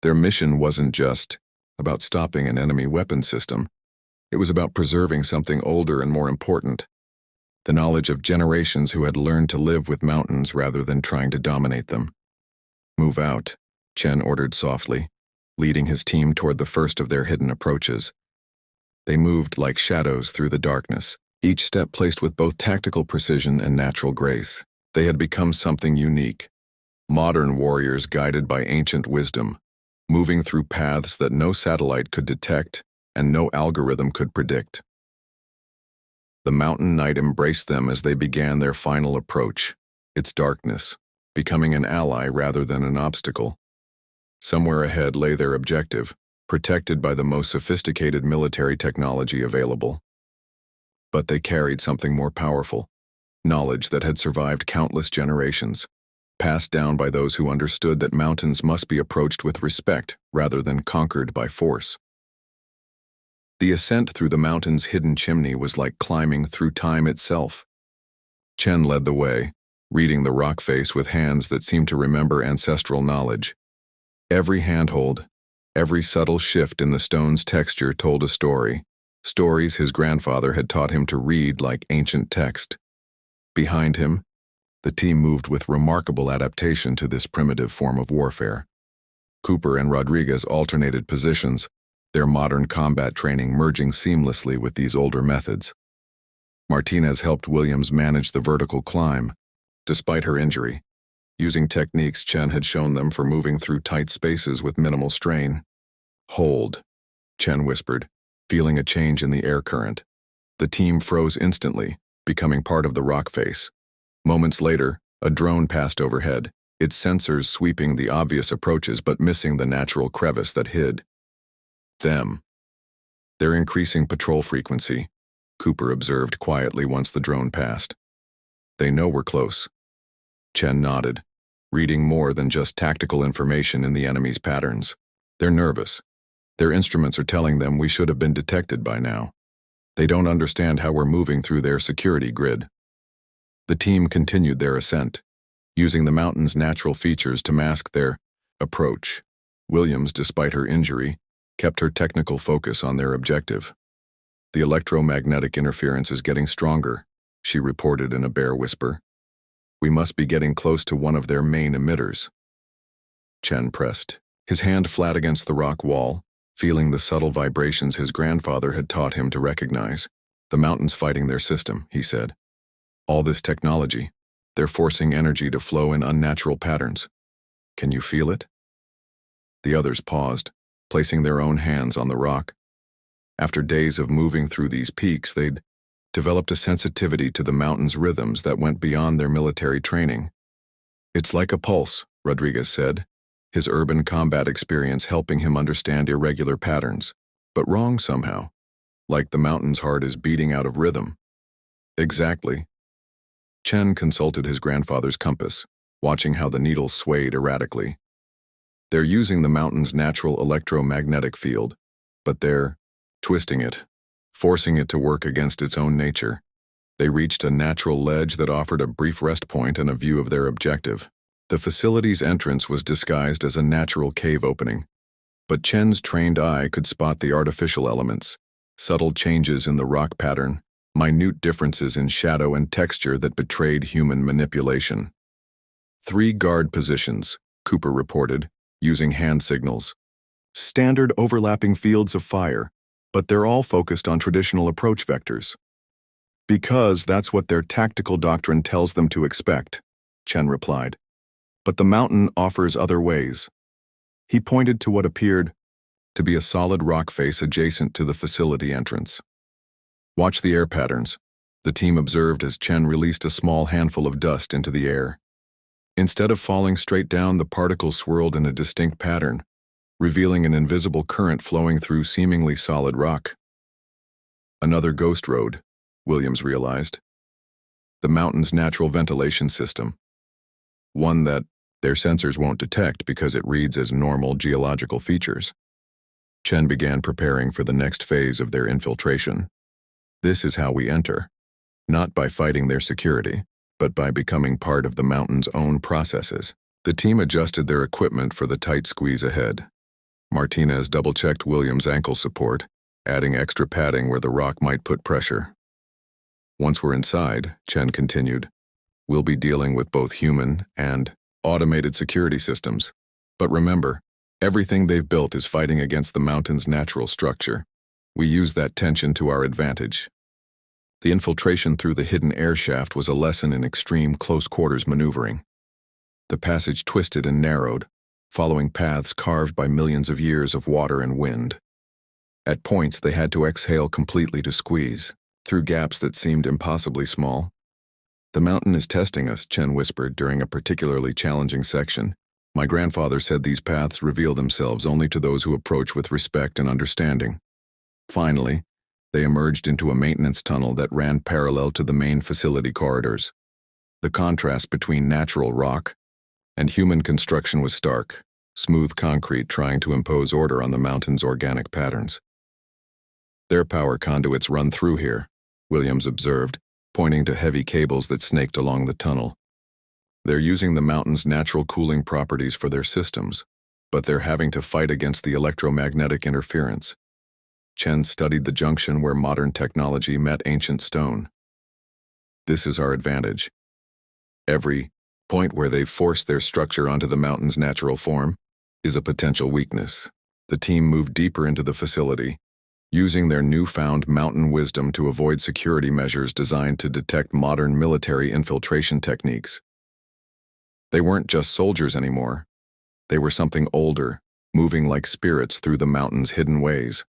Their mission wasn't just about stopping an enemy weapon system. It was about preserving something older and more important, the knowledge of generations who had learned to live with mountains rather than trying to dominate them. Move out, Chen ordered softly, leading his team toward the first of their hidden approaches. They moved like shadows through the darkness, each step placed with both tactical precision and natural grace. They had become something unique. Modern warriors guided by ancient wisdom, moving through paths that no satellite could detect and no algorithm could predict. The mountain night embraced them as they began their final approach, its darkness, becoming an ally rather than an obstacle. Somewhere ahead lay their objective, protected by the most sophisticated military technology available. But they carried something more powerful, knowledge that had survived countless generations, passed down by those who understood that mountains must be approached with respect rather than conquered by force. The ascent through the mountain's hidden chimney was like climbing through time itself. Chen led the way, reading the rock face with hands that seemed to remember ancestral knowledge. Every handhold, every subtle shift in the stone's texture told a story, stories his grandfather had taught him to read like ancient text. Behind him, the team moved with remarkable adaptation to this primitive form of warfare. Cooper and Rodriguez alternated positions, their modern combat training merging seamlessly with these older methods. Martinez helped Williams manage the vertical climb, despite her injury, using techniques Chen had shown them for moving through tight spaces with minimal strain. Hold, Chen whispered, feeling a change in the air current. The team froze instantly, becoming part of the rock face. Moments later, a drone passed overhead, its sensors sweeping the obvious approaches but missing the natural crevice that hid them. Their increasing patrol frequency, Cooper observed quietly once the drone passed. They know we're close. Chen nodded, reading more than just tactical information in the enemy's patterns. They're nervous. Their instruments are telling them we should have been detected by now. They don't understand how we're moving through their security grid. The team continued their ascent, using the mountain's natural features to mask their approach. Williams, despite her injury, kept her technical focus on their objective. "The electromagnetic interference is getting stronger," she reported in a bare whisper. "We must be getting close to one of their main emitters." Chen pressed, his hand flat against the rock wall, feeling the subtle vibrations his grandfather had taught him to recognize. "The mountains fighting their system," he said. "All this technology, they're forcing energy to flow in unnatural patterns. Can you feel it?" The others paused, placing their own hands on the rock. After days of moving through these peaks, they'd developed a sensitivity to the mountain's rhythms that went beyond their military training. "It's like a pulse," Rodriguez said, his urban combat experience helping him understand irregular patterns, but wrong somehow, like the mountain's heart is beating out of rhythm. "Exactly." Chen consulted his grandfather's compass, watching how the needle swayed erratically. "They're using the mountain's natural electromagnetic field, but they're twisting it, forcing it to work against its own nature." They reached a natural ledge that offered a brief rest point and a view of their objective. The facility's entrance was disguised as a natural cave opening, but Chen's trained eye could spot the artificial elements, subtle changes in the rock pattern, minute differences in shadow and texture that betrayed human manipulation. 3 guard positions, Cooper reported, using hand signals. Standard overlapping fields of fire, but they're all focused on traditional approach vectors. "Because that's what their tactical doctrine tells them to expect," Chen replied. "But the mountain offers other ways." He pointed to what appeared to be a solid rock face adjacent to the facility entrance. "Watch the air patterns," the team observed as Chen released a small handful of dust into the air. Instead of falling straight down, the particles swirled in a distinct pattern, revealing an invisible current flowing through seemingly solid rock. Another ghost road, Williams realized. The mountain's natural ventilation system. One that their sensors won't detect because it reads as normal geological features. Chen began preparing for the next phase of their infiltration. "This is how we enter, not by fighting their security, but by becoming part of the mountain's own processes." The team adjusted their equipment for the tight squeeze ahead. Martinez double-checked Williams' ankle support, adding extra padding where the rock might put pressure. "Once we're inside," Chen continued, "we'll be dealing with both human and automated security systems. But remember, everything they've built is fighting against the mountain's natural structure. We use that tension to our advantage." The infiltration through the hidden air shaft was a lesson in extreme close-quarters maneuvering. The passage twisted and narrowed, following paths carved by millions of years of water and wind. At points, they had to exhale completely to squeeze, through gaps that seemed impossibly small. "The mountain is testing us," Chen whispered during a particularly challenging section. "My grandfather said these paths reveal themselves only to those who approach with respect and understanding." Finally, they emerged into a maintenance tunnel that ran parallel to the main facility corridors. The contrast between natural rock and human construction was stark, smooth concrete trying to impose order on the mountain's organic patterns. "Their power conduits run through here," Williams observed, pointing to heavy cables that snaked along the tunnel. "They're using the mountain's natural cooling properties for their systems, but they're having to fight against the electromagnetic interference." Chen studied the junction where modern technology met ancient stone. "This is our advantage. Every point where they've forced their structure onto the mountain's natural form is a potential weakness." The team moved deeper into the facility, using their newfound mountain wisdom to avoid security measures designed to detect modern military infiltration techniques. They weren't just soldiers anymore. They were something older, moving like spirits through the mountain's hidden ways.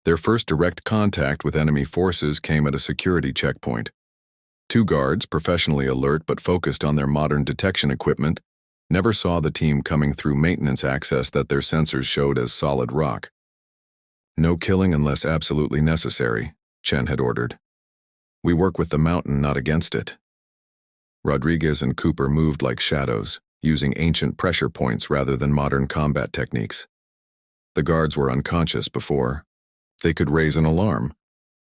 Their first direct contact with enemy forces came at a security checkpoint. 2 guards, professionally alert but focused on their modern detection equipment, never saw the team coming through maintenance access that their sensors showed as solid rock. "No killing unless absolutely necessary," Chen had ordered. "We work with the mountain, not against it." Rodriguez and Cooper moved like shadows, using ancient pressure points rather than modern combat techniques. The guards were unconscious before they could raise an alarm.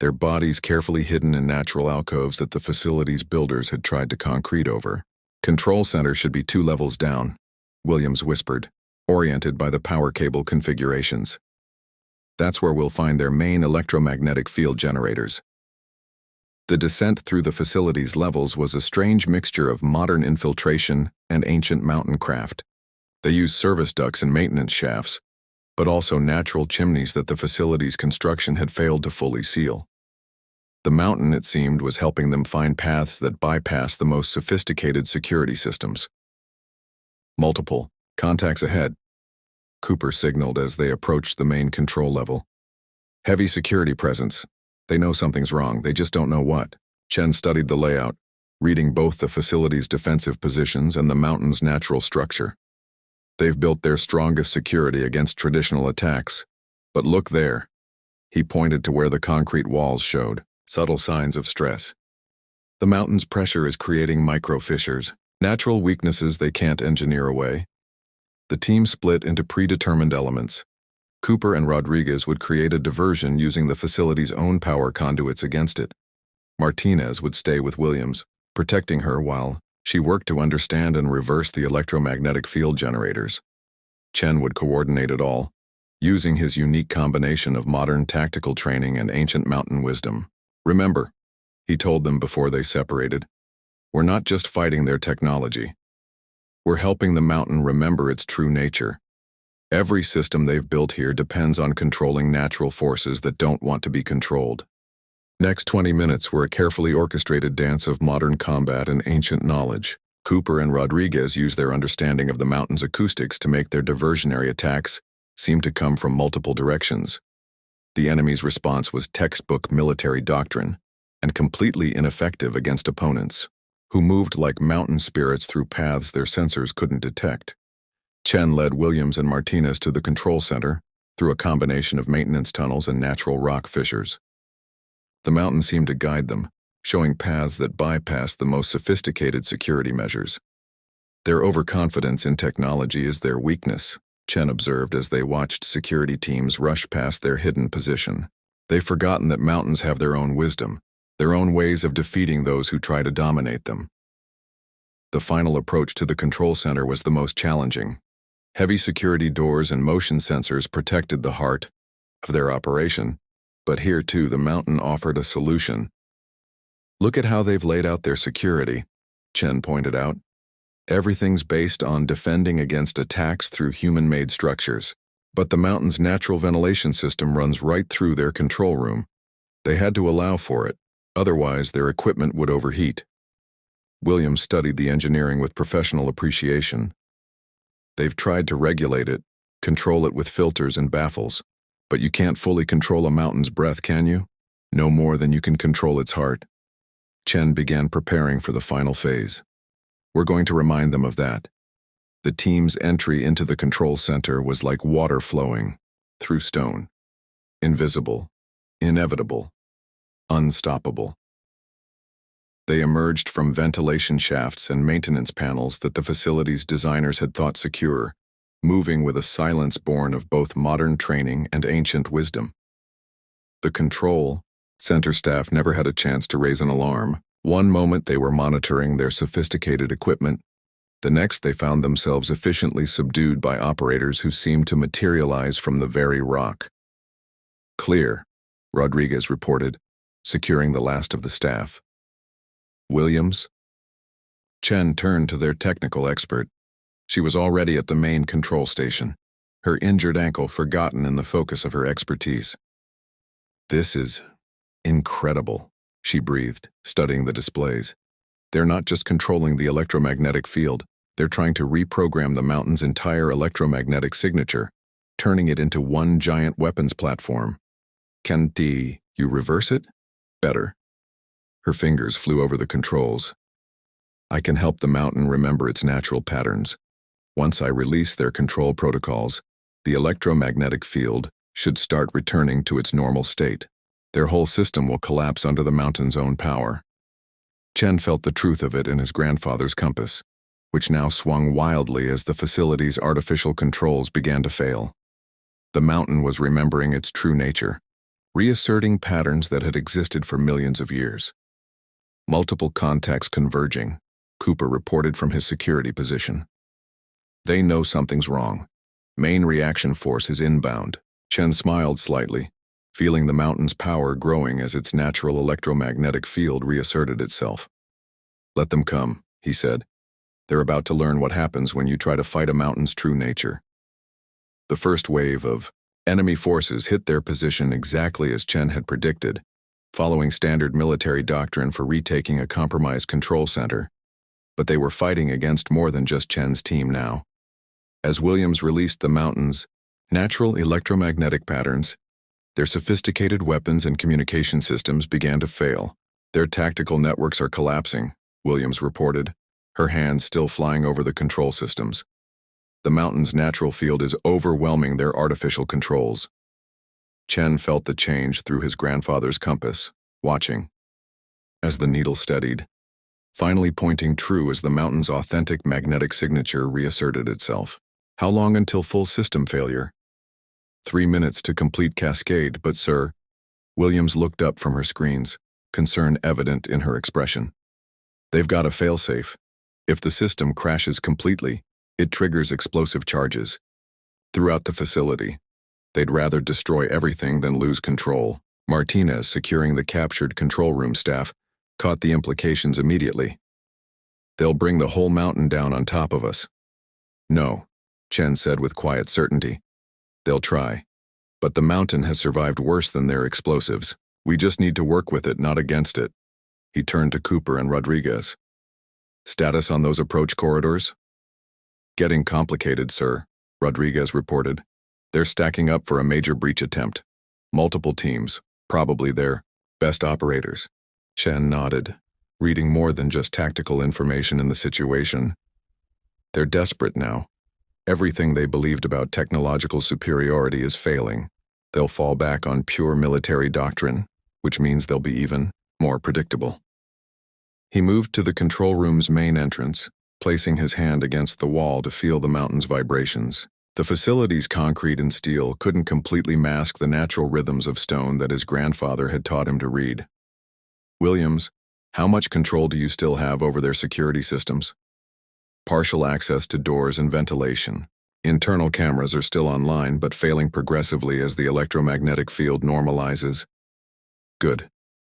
their bodies carefully hidden in natural alcoves that the facility's builders had tried to concrete over. "Control center should be 2 levels down," Williams whispered, oriented by the power cable configurations. "That's where we'll find their main electromagnetic field generators." The descent through the facility's levels was a strange mixture of modern infiltration and ancient mountain craft. They used service ducts and maintenance shafts, but also natural chimneys that the facility's construction had failed to fully seal. The mountain, it seemed, was helping them find paths that bypassed the most sophisticated security systems. "Multiple contacts ahead," Cooper signaled as they approached the main control level. "Heavy security presence. They know something's wrong, they just don't know what." Chen studied the layout, reading both the facility's defensive positions and the mountain's natural structure. "They've built their strongest security against traditional attacks. But look there." He pointed to where the concrete walls showed subtle signs of stress. "The mountain's pressure is creating micro-fissures, natural weaknesses they can't engineer away." The team split into predetermined elements. Cooper and Rodriguez would create a diversion using the facility's own power conduits against it. Martinez would stay with Williams, protecting her while she worked to understand and reverse the electromagnetic field generators. Chen would coordinate it all, using his unique combination of modern tactical training and ancient mountain wisdom. "Remember," he told them before they separated, "we're not just fighting their technology. We're helping the mountain remember its true nature. Every system they've built here depends on controlling natural forces that don't want to be controlled." Next 20 minutes were a carefully orchestrated dance of modern combat and ancient knowledge. Cooper and Rodriguez used their understanding of the mountain's acoustics to make their diversionary attacks seem to come from multiple directions. The enemy's response was textbook military doctrine, and completely ineffective against opponents, who moved like mountain spirits through paths their sensors couldn't detect. Chen led Williams and Martinez to the control center through a combination of maintenance tunnels and natural rock fissures. The mountain seemed to guide them, showing paths that bypassed the most sophisticated security measures. "Their overconfidence in technology is their weakness," Chen observed as they watched security teams rush past their hidden position. "They've forgotten that mountains have their own wisdom, their own ways of defeating those who try to dominate them." The final approach to the control center was the most challenging. Heavy security doors and motion sensors protected the heart of their operation, but here too the mountain offered a solution. "Look at how they've laid out their security," Chen pointed out. "Everything's based on defending against attacks through human-made structures, but the mountain's natural ventilation system runs right through their control room. They had to allow for it, otherwise their equipment would overheat." Williams studied the engineering with professional appreciation. "They've tried to regulate it, control it with filters and baffles, but you can't fully control a mountain's breath, can you? No more than you can control its heart." Chen began preparing for the final phase. "We're going to remind them of that." The team's entry into the control center was like water flowing through stone. Invisible, inevitable, unstoppable. They emerged from ventilation shafts and maintenance panels that the facility's designers had thought secure, moving with a silence born of both modern training and ancient wisdom. The control center staff never had a chance to raise an alarm. One moment they were monitoring their sophisticated equipment, the next they found themselves efficiently subdued by operators who seemed to materialize from the very rock. "Clear," Rodriguez reported, securing the last of the staff. "Williams?" Chen turned to their technical expert. She was already at the main control station, her injured ankle forgotten in the focus of her expertise. "This is incredible," she breathed, studying the displays. "They're not just controlling the electromagnetic field, they're trying to reprogram the mountain's entire electromagnetic signature, turning it into one giant weapons platform. Can you reverse it? Better." Her fingers flew over the controls. "I can help the mountain remember its natural patterns. Once I release their control protocols, the electromagnetic field should start returning to its normal state. Their whole system will collapse under the mountain's own power." Chen felt the truth of it in his grandfather's compass, which now swung wildly as the facility's artificial controls began to fail. The mountain was remembering its true nature, reasserting patterns that had existed for millions of years. Multiple contacts converging, Cooper reported from his security position. They know something's wrong. Main reaction force is inbound. Chen smiled slightly, feeling the mountain's power growing as its natural electromagnetic field reasserted itself. Let them come, he said. They're about to learn what happens when you try to fight a mountain's true nature. The first wave of enemy forces hit their position exactly as Chen had predicted, following standard military doctrine for retaking a compromised control center. But they were fighting against more than just Chen's team now. As Williams released the mountain's natural electromagnetic patterns, their sophisticated weapons and communication systems began to fail. Their tactical networks are collapsing, Williams reported, her hands still flying over the control systems. The mountain's natural field is overwhelming their artificial controls. Chen felt the change through his grandfather's compass, watching. As the needle steadied, finally pointing true as the mountain's authentic magnetic signature reasserted itself. How long until full system failure? 3 minutes to complete cascade, but sir, Williams looked up from her screens, concern evident in her expression. They've got a failsafe. If the system crashes completely, it triggers explosive charges. Throughout the facility, they'd rather destroy everything than lose control. Martinez, securing the captured control room staff, caught the implications immediately. They'll bring the whole mountain down on top of us. No, Chen said with quiet certainty. They'll try. But the mountain has survived worse than their explosives. We just need to work with it, not against it. He turned to Cooper and Rodriguez. Status on those approach corridors? Getting complicated, sir, Rodriguez reported. They're stacking up for a major breach attempt. Multiple teams, probably their best operators. Chen nodded, reading more than just tactical information in the situation. They're desperate now. Everything they believed about technological superiority is failing. They'll fall back on pure military doctrine, which means they'll be even more predictable. He moved to the control room's main entrance, placing his hand against the wall to feel the mountain's vibrations. The facility's concrete and steel couldn't completely mask the natural rhythms of stone that his grandfather had taught him to read. Williams, how much control do you still have over their security systems? Partial access to doors and ventilation. Internal cameras are still online but failing progressively as the electromagnetic field normalizes. Good.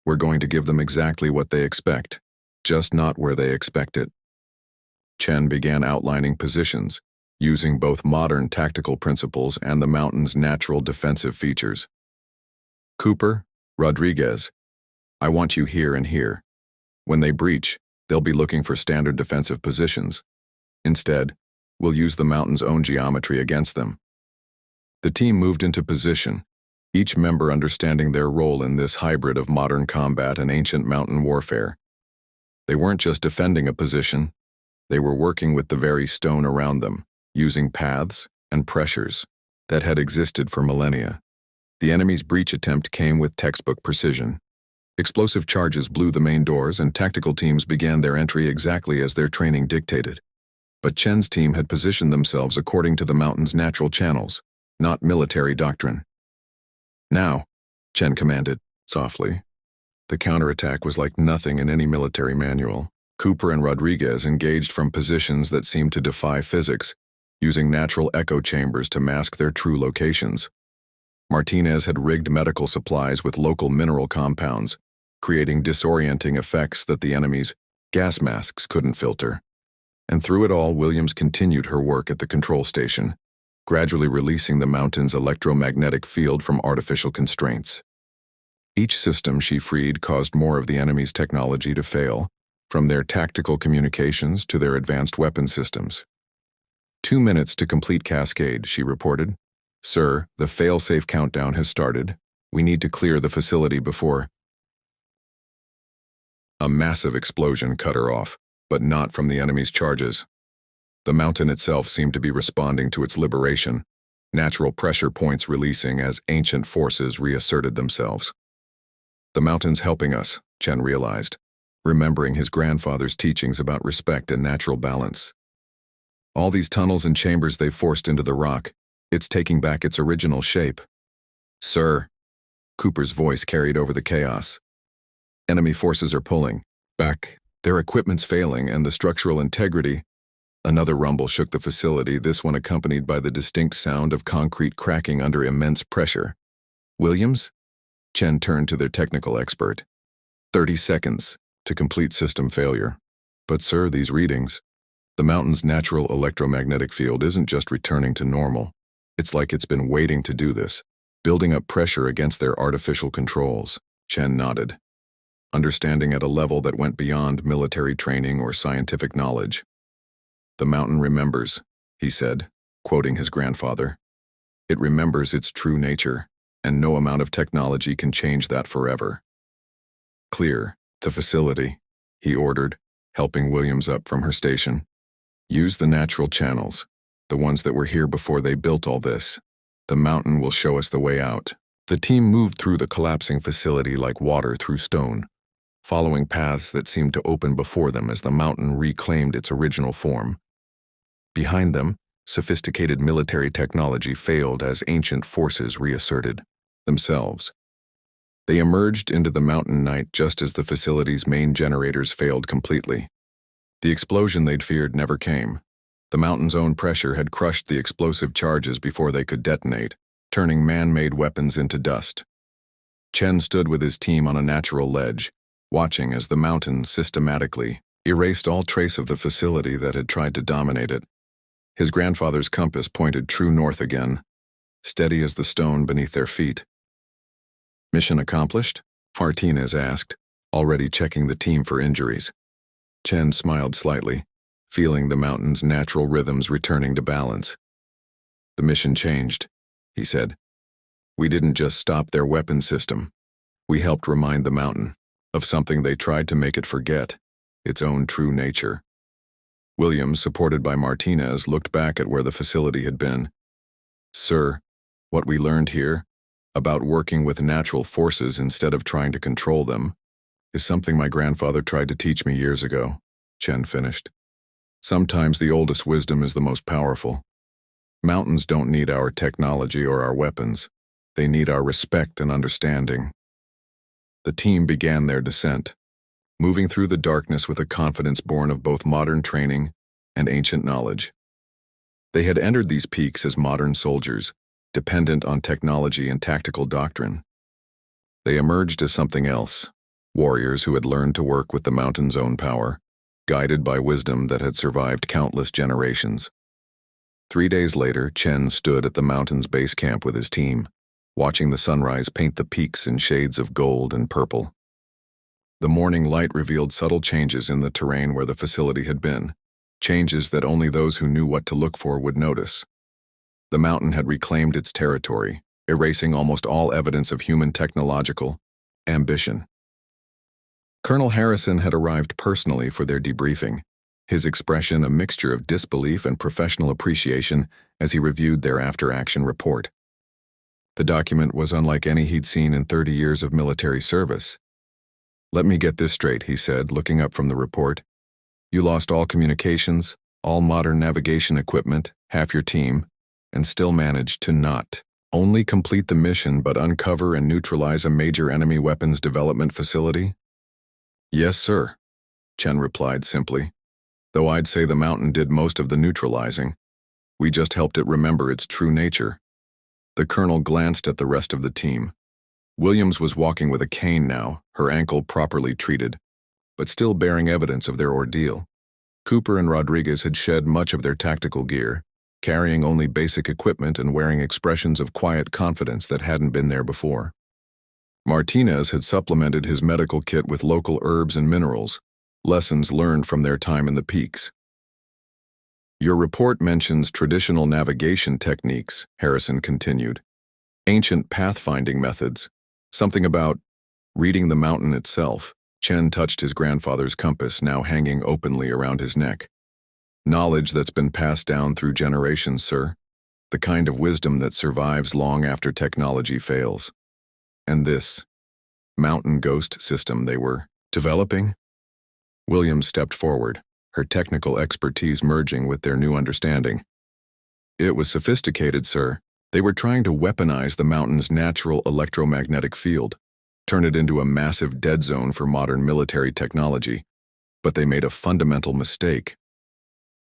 We're going to give them exactly what they expect, just not where they expect it. Chen began outlining positions, using both modern tactical principles and the mountain's natural defensive features. Cooper, Rodriguez, I want you here and here. When they breach, they'll be looking for standard defensive positions. Instead, we'll use the mountain's own geometry against them. The team moved into position, each member understanding their role in this hybrid of modern combat and ancient mountain warfare. They weren't just defending a position, they were working with the very stone around them, using paths and pressures that had existed for millennia. The enemy's breach attempt came with textbook precision. Explosive charges blew the main doors and tactical teams began their entry exactly as their training dictated. But Chen's team had positioned themselves according to the mountain's natural channels, not military doctrine. Now, Chen commanded, softly. The counterattack was like nothing in any military manual. Cooper and Rodriguez engaged from positions that seemed to defy physics, using natural echo chambers to mask their true locations. Martinez had rigged medical supplies with local mineral compounds, creating disorienting effects that the enemy's gas masks couldn't filter. And through it all, Williams continued her work at the control station, gradually releasing the mountain's electromagnetic field from artificial constraints. Each system she freed caused more of the enemy's technology to fail, from their tactical communications to their advanced weapon systems. 2 minutes to complete cascade, she reported. Sir, the fail-safe countdown has started. We need to clear the facility before... A massive explosion cut her off, but not from the enemy's charges. The mountain itself seemed to be responding to its liberation, natural pressure points releasing as ancient forces reasserted themselves. The mountain's helping us, Chen realized, remembering his grandfather's teachings about respect and natural balance. All these tunnels and chambers they've forced into the rock, it's taking back its original shape. Sir, Cooper's voice carried over the chaos. Enemy forces are pulling back. Their equipment's failing and the structural integrity. Another rumble shook the facility, this one accompanied by the distinct sound of concrete cracking under immense pressure. Williams? Chen turned to their technical expert. 30 seconds to complete system failure. But sir, these readings. The mountain's natural electromagnetic field isn't just returning to normal. It's like it's been waiting to do this, building up pressure against their artificial controls. Chen nodded, understanding at a level that went beyond military training or scientific knowledge. The mountain remembers, he said, quoting his grandfather. It remembers its true nature, and no amount of technology can change that forever. Clear the facility, he ordered, helping Williams up from her station. Use the natural channels, the ones that were here before they built all this. The mountain will show us the way out. The team moved through the collapsing facility like water through stone, following paths that seemed to open before them as the mountain reclaimed its original form. Behind them, sophisticated military technology failed as ancient forces reasserted themselves. They emerged into the mountain night just as the facility's main generators failed completely. The explosion they'd feared never came. The mountain's own pressure had crushed the explosive charges before they could detonate, turning man-made weapons into dust. Chen stood with his team on a natural ledge, watching as the mountain systematically erased all trace of the facility that had tried to dominate it. His grandfather's compass pointed true north again, steady as the stone beneath their feet. Mission accomplished? Martinez asked, already checking the team for injuries. Chen smiled slightly, feeling the mountain's natural rhythms returning to balance. The mission changed, he said. We didn't just stop their weapon system. We helped remind the mountain of something they tried to make it forget, its own true nature. Williams, supported by Martinez, looked back at where the facility had been. Sir, what we learned here, about working with natural forces instead of trying to control them, is something my grandfather tried to teach me years ago, Chen finished. Sometimes the oldest wisdom is the most powerful. Mountains don't need our technology or our weapons. They need our respect and understanding. The team began their descent, moving through the darkness with a confidence born of both modern training and ancient knowledge. They had entered these peaks as modern soldiers, dependent on technology and tactical doctrine. They emerged as something else, warriors who had learned to work with the mountain's own power, guided by wisdom that had survived countless generations. 3 days later, Chen stood at the mountain's base camp with his team, watching the sunrise paint the peaks in shades of gold and purple. The morning light revealed subtle changes in the terrain where the facility had been, changes that only those who knew what to look for would notice. The mountain had reclaimed its territory, erasing almost all evidence of human technological ambition. Colonel Harrison had arrived personally for their debriefing, his expression a mixture of disbelief and professional appreciation as he reviewed their after-action report. The document was unlike any he'd seen in 30 years of military service. Let me get this straight, he said, looking up from the report. You lost all communications, all modern navigation equipment, half your team, and still managed to not only complete the mission but uncover and neutralize a major enemy weapons development facility? Yes, sir, Chen replied simply, though I'd say the mountain did most of the neutralizing. We just helped it remember its true nature. The colonel glanced at the rest of the team. Williams was walking with a cane now, her ankle properly treated, but still bearing evidence of their ordeal. Cooper and Rodriguez had shed much of their tactical gear, carrying only basic equipment and wearing expressions of quiet confidence that hadn't been there before. Martinez had supplemented his medical kit with local herbs and minerals, lessons learned from their time in the peaks. Your report mentions traditional navigation techniques, Harrison continued. Ancient pathfinding methods. Something about reading the mountain itself. Chen touched his grandfather's compass, now hanging openly around his neck. Knowledge that's been passed down through generations, sir. The kind of wisdom that survives long after technology fails. And this mountain ghost system they were developing? Williams stepped forward, her technical expertise merging with their new understanding. It was sophisticated, sir, They were trying to weaponize the mountain's natural electromagnetic field, turn it into a massive dead zone for modern military technology, but they made a fundamental mistake.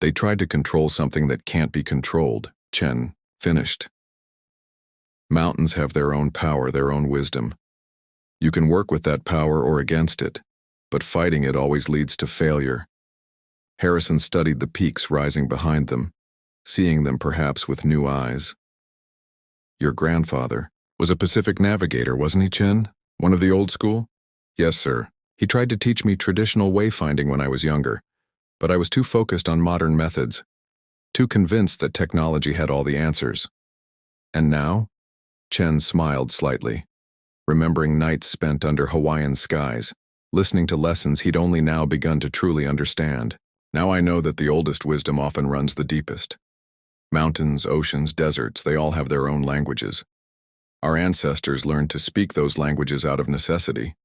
They tried to control something that can't be controlled, Chen finished. Mountains have their own power, their own wisdom. You can work with that power or against it, but fighting it always leads to failure. Harrison studied the peaks rising behind them, seeing them perhaps with new eyes. Your grandfather was a Pacific navigator, wasn't he, Chen? One of the old school? Yes, sir. He tried to teach me traditional wayfinding when I was younger, but I was too focused on modern methods, too convinced that technology had all the answers. And now? Chen smiled slightly, remembering nights spent under Hawaiian skies, listening to lessons he'd only now begun to truly understand. Now I know that the oldest wisdom often runs the deepest. Mountains, oceans, deserts, they all have their own languages. Our ancestors learned to speak those languages out of necessity.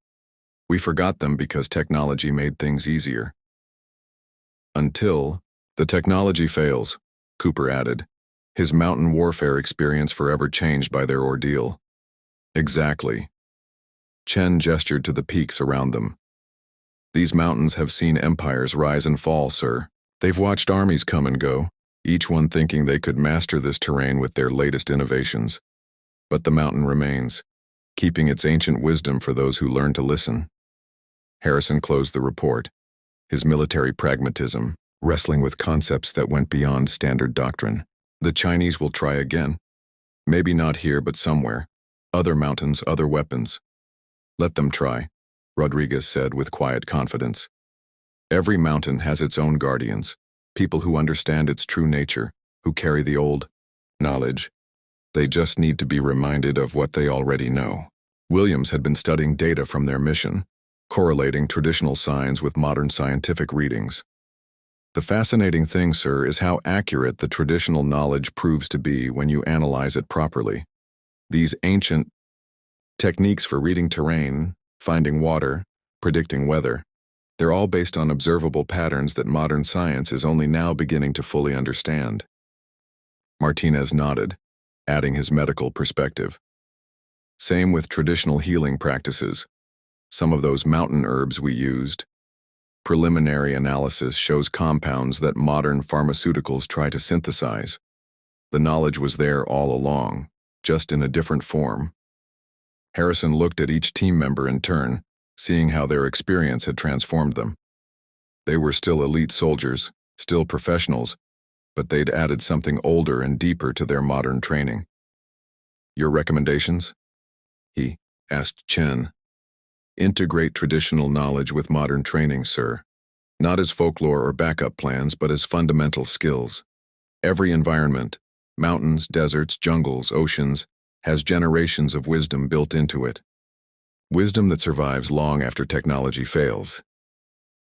We forgot them because technology made things easier. Until the technology fails, Cooper added, his mountain warfare experience forever changed by their ordeal. Exactly. Chen gestured to the peaks around them. These mountains have seen empires rise and fall, sir. They've watched armies come and go, each one thinking they could master this terrain with their latest innovations. But the mountain remains, keeping its ancient wisdom for those who learn to listen. Harrison closed the report, his military pragmatism wrestling with concepts that went beyond standard doctrine. The Chinese will try again. Maybe not here, but somewhere. Other mountains, other weapons. Let them try, Rodriguez said with quiet confidence. Every mountain has its own guardians, people who understand its true nature, who carry the old knowledge. They just need to be reminded of what they already know. Williams had been studying data from their mission, correlating traditional signs with modern scientific readings. The fascinating thing, sir, is how accurate the traditional knowledge proves to be when you analyze it properly. These ancient techniques for reading terrain, finding water, predicting weather, they're all based on observable patterns that modern science is only now beginning to fully understand. Martinez nodded, adding his medical perspective. Same with traditional healing practices. Some of those mountain herbs we used. Preliminary analysis shows compounds that modern pharmaceuticals try to synthesize. The knowledge was there all along, just in a different form. Harrison looked at each team member in turn, seeing how their experience had transformed them. They were still elite soldiers, still professionals, but they'd added something older and deeper to their modern training. Your recommendations? He asked Chen. Integrate traditional knowledge with modern training, sir. Not as folklore or backup plans, but as fundamental skills. Every environment, mountains, deserts, jungles, oceans, has generations of wisdom built into it. Wisdom that survives long after technology fails.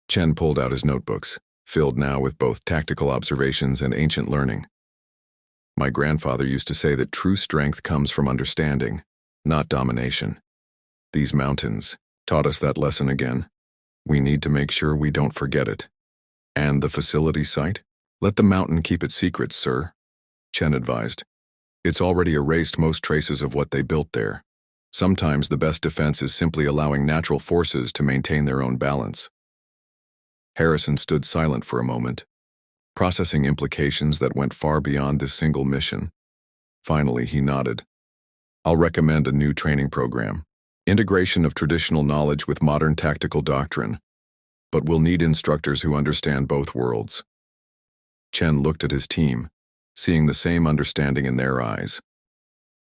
Chen pulled out his notebooks, filled now with both tactical observations and ancient learning. My grandfather used to say that true strength comes from understanding, not domination. These mountains taught us that lesson again. We need to make sure we don't forget it. And the facility site? Let the mountain keep its secrets, sir, Chen advised. It's already erased most traces of what they built there. Sometimes the best defense is simply allowing natural forces to maintain their own balance. Harrison stood silent for a moment, processing implications that went far beyond this single mission. Finally, he nodded. I'll recommend a new training program. Integration of traditional knowledge with modern tactical doctrine, but we'll need instructors who understand both worlds. Chen looked at his team, seeing the same understanding in their eyes.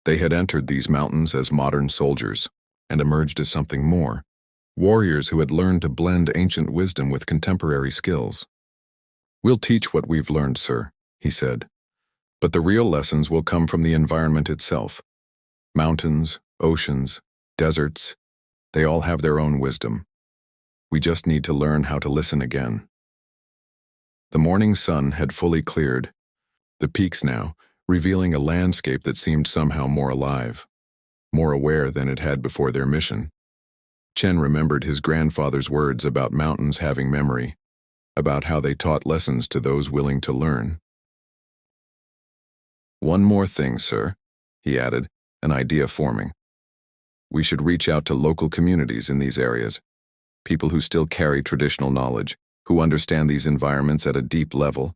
They had entered these mountains as modern soldiers and emerged as something more, warriors who had learned to blend ancient wisdom with contemporary skills. We'll teach what we've learned, sir, he said, but the real lessons will come from the environment itself. Mountains, oceans, deserts, they all have their own wisdom. We just need to learn how to listen again. The morning sun had fully cleared, the peaks now, revealing a landscape that seemed somehow more alive, more aware than it had before their mission. Chen remembered his grandfather's words about mountains having memory, about how they taught lessons to those willing to learn. One more thing, sir. he added, an idea forming. We should reach out to local communities in these areas, people who still carry traditional knowledge, who understand these environments at a deep level.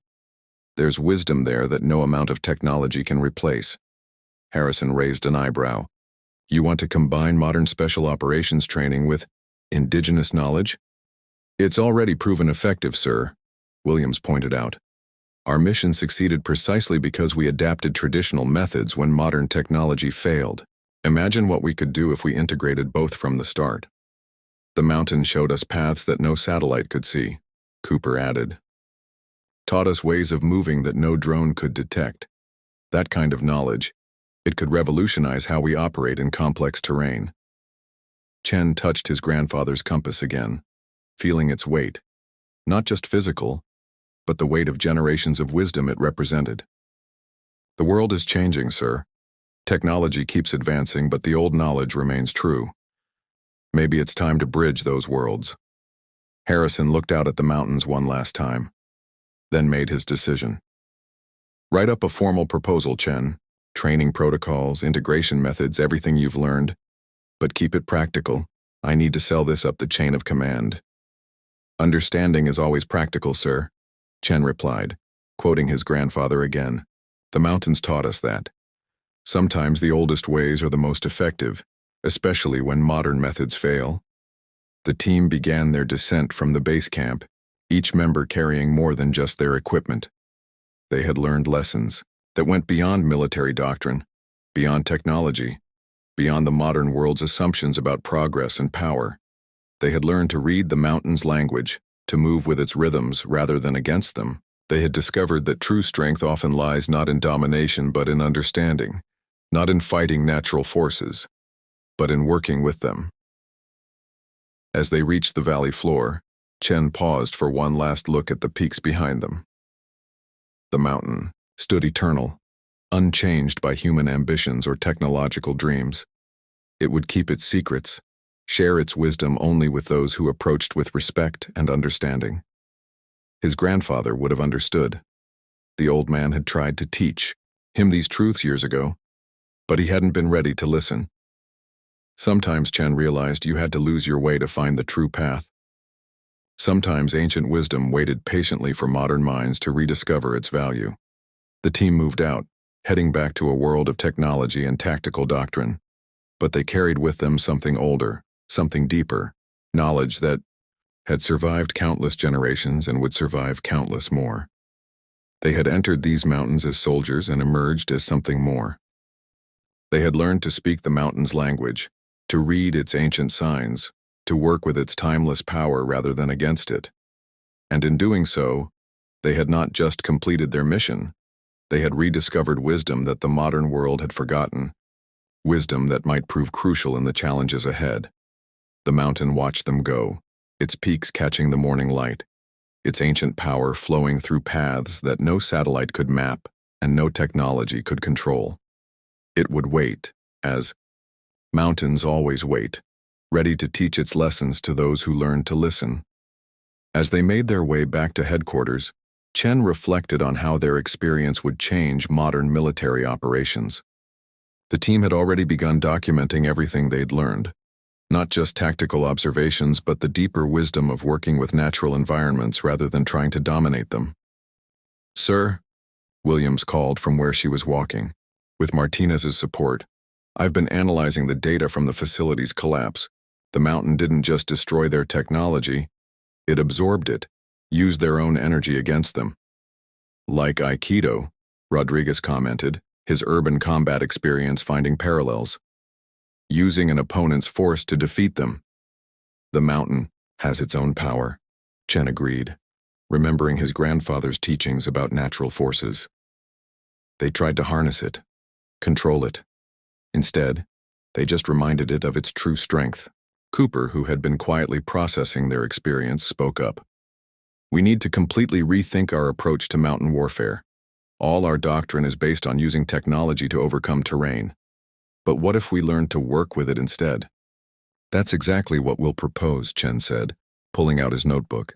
There's wisdom there that no amount of technology can replace. Harrison raised an eyebrow. You want to combine modern special operations training with indigenous knowledge? It's already proven effective, sir, Williams pointed out. Our mission succeeded precisely because we adapted traditional methods when modern technology failed. Imagine what we could do if we integrated both from the start. The mountain showed us paths that no satellite could see, Cooper added. Taught us ways of moving that no drone could detect. That kind of knowledge, it could revolutionize how we operate in complex terrain. Chen touched his grandfather's compass again, feeling its weight, not just physical, but the weight of generations of wisdom it represented. The world is changing, sir. Technology keeps advancing, but the old knowledge remains true. Maybe it's time to bridge those worlds. Harrison looked out at the mountains one last time, then made his decision. Write up a formal proposal, Chen. Training protocols, integration methods, everything you've learned. But keep it practical. I need to sell this up the chain of command. Understanding is always practical, sir, Chen replied, quoting his grandfather again. The mountains taught us that. Sometimes the oldest ways are the most effective, especially when modern methods fail. The team began their descent from the base camp, each member carrying more than just their equipment. They had learned lessons that went beyond military doctrine, beyond technology, beyond the modern world's assumptions about progress and power. They had learned to read the mountain's language, to move with its rhythms rather than against them. They had discovered that true strength often lies not in domination but in understanding, not in fighting natural forces, but in working with them. As they reached the valley floor, Chen paused for one last look at the peaks behind them. The mountain stood eternal, unchanged by human ambitions or technological dreams. It would keep its secrets, share its wisdom only with those who approached with respect and understanding. His grandfather would have understood. The old man had tried to teach him these truths years ago, but he hadn't been ready to listen. Sometimes, Chen realized, you had to lose your way to find the true path. Sometimes ancient wisdom waited patiently for modern minds to rediscover its value. The team moved out, heading back to a world of technology and tactical doctrine. But they carried with them something older, something deeper, knowledge that had survived countless generations and would survive countless more. They had entered these mountains as soldiers and emerged as something more. They had learned to speak the mountain's language, to read its ancient signs, to work with its timeless power rather than against it. And in doing so, they had not just completed their mission, they had rediscovered wisdom that the modern world had forgotten, wisdom that might prove crucial in the challenges ahead. The mountain watched them go, its peaks catching the morning light, its ancient power flowing through paths that no satellite could map and no technology could control. It would wait, as mountains always wait, ready to teach its lessons to those who learn to listen. As they made their way back to headquarters, Chen reflected on how their experience would change modern military operations. The team had already begun documenting everything they'd learned, not just tactical observations but the deeper wisdom of working with natural environments rather than trying to dominate them. Sir, Williams called from where she was walking. With Martinez's support, I've been analyzing the data from the facility's collapse. The mountain didn't just destroy their technology, it absorbed it, used their own energy against them. Like Aikido, Rodriguez commented, his urban combat experience finding parallels. Using an opponent's force to defeat them. The mountain has its own power, Chen agreed, remembering his grandfather's teachings about natural forces. They tried to harness it, control it. Instead, they just reminded it of its true strength. Cooper, who had been quietly processing their experience, spoke up. We need to completely rethink our approach to mountain warfare. All our doctrine is based on using technology to overcome terrain. But what if we learn to work with it instead? That's exactly what we'll propose, Chen said, pulling out his notebook.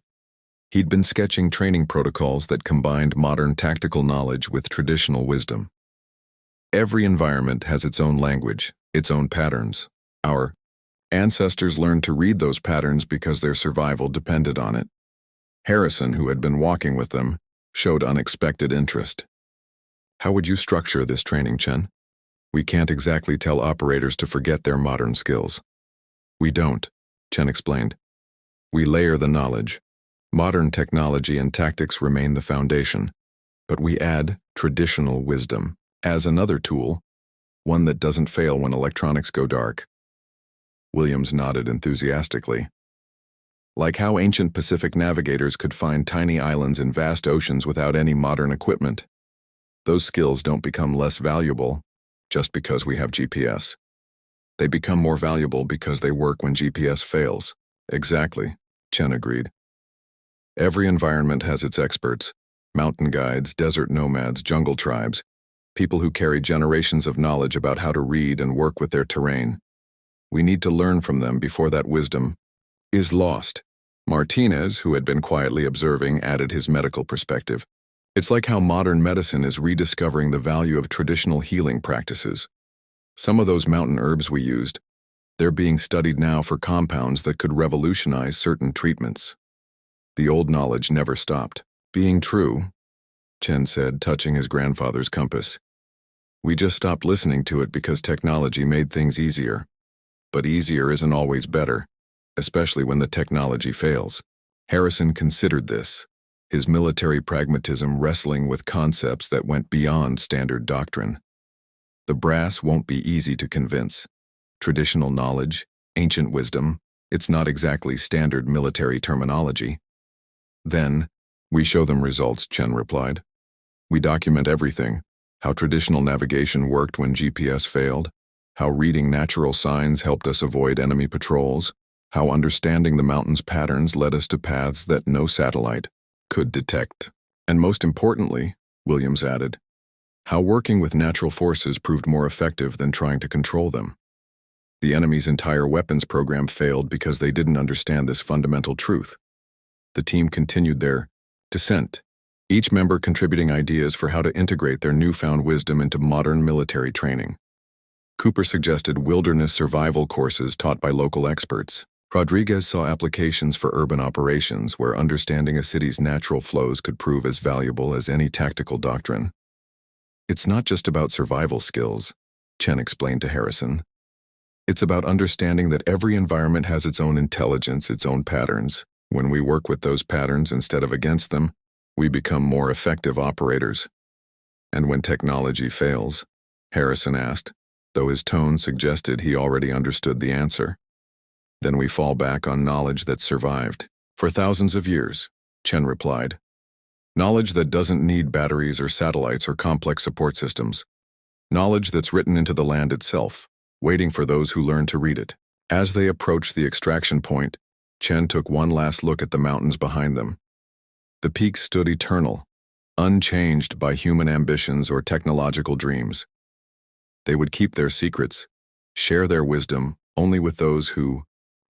He'd been sketching training protocols that combined modern tactical knowledge with traditional wisdom. Every environment has its own language, its own patterns. Our ancestors learned to read those patterns because their survival depended on it. Harrison, who had been walking with them, showed unexpected interest. How would you structure this training, Chen? We can't exactly tell operators to forget their modern skills. We don't, Chen explained. We layer the knowledge. Modern technology and tactics remain the foundation, but we add traditional wisdom as another tool, one that doesn't fail when electronics go dark. Williams nodded enthusiastically. Like how ancient Pacific navigators could find tiny islands in vast oceans without any modern equipment. Those skills don't become less valuable just because we have GPS. They become more valuable because they work when GPS fails. Exactly, Chen agreed. Every environment has its experts, mountain guides, desert nomads, jungle tribes, people who carry generations of knowledge about how to read and work with their terrain. We need to learn from them before that wisdom is lost. Martinez, who had been quietly observing, added his medical perspective. It's like how modern medicine is rediscovering the value of traditional healing practices. Some of those mountain herbs we used, they're being studied now for compounds that could revolutionize certain treatments. The old knowledge never stopped being true, Chen said, touching his grandfather's compass. We just stopped listening to it because technology made things easier. But easier isn't always better, especially when the technology fails. Harrison considered this, his military pragmatism wrestling with concepts that went beyond standard doctrine. The brass won't be easy to convince. Traditional knowledge, ancient wisdom, it's not exactly standard military terminology. Then, we show them results, Chen replied. We document everything, how traditional navigation worked when GPS failed, how reading natural signs helped us avoid enemy patrols, how understanding the mountain's patterns led us to paths that no satellite could detect. And most importantly, Williams added, how working with natural forces proved more effective than trying to control them. The enemy's entire weapons program failed because they didn't understand this fundamental truth. The team continued their descent, each member contributing ideas for how to integrate their newfound wisdom into modern military training. Cooper suggested wilderness survival courses taught by local experts. Rodriguez saw applications for urban operations where understanding a city's natural flows could prove as valuable as any tactical doctrine. It's not just about survival skills, Chen explained to Harrison. It's about understanding that every environment has its own intelligence, its own patterns. When we work with those patterns instead of against them, we become more effective operators. And when technology fails, Harrison asked, though his tone suggested he already understood the answer. Then we fall back on knowledge that survived for thousands of years, Chen replied. Knowledge that doesn't need batteries or satellites or complex support systems. Knowledge that's written into the land itself, waiting for those who learn to read it. As they approached the extraction point, Chen took one last look at the mountains behind them. The peaks stood eternal, unchanged by human ambitions or technological dreams. They would keep their secrets, share their wisdom only with those who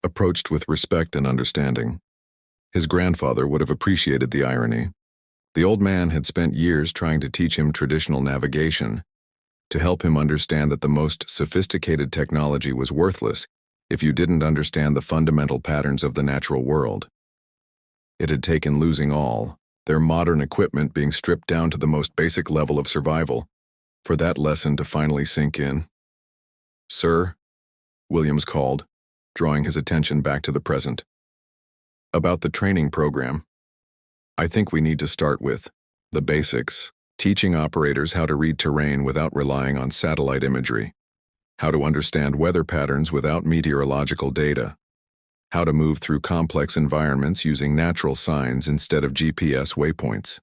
approached with respect and understanding. His grandfather would have appreciated the irony. The old man had spent years trying to teach him traditional navigation, to help him understand that the most sophisticated technology was worthless if you didn't understand the fundamental patterns of the natural world. It had taken losing all, their modern equipment being stripped down to the most basic level of survival, for that lesson to finally sink in. Sir, Williams called, drawing his attention back to the present. About the training program. I think we need to start with the basics, teaching operators how to read terrain without relying on satellite imagery, how to understand weather patterns without meteorological data, how to move through complex environments using natural signs instead of GPS waypoints.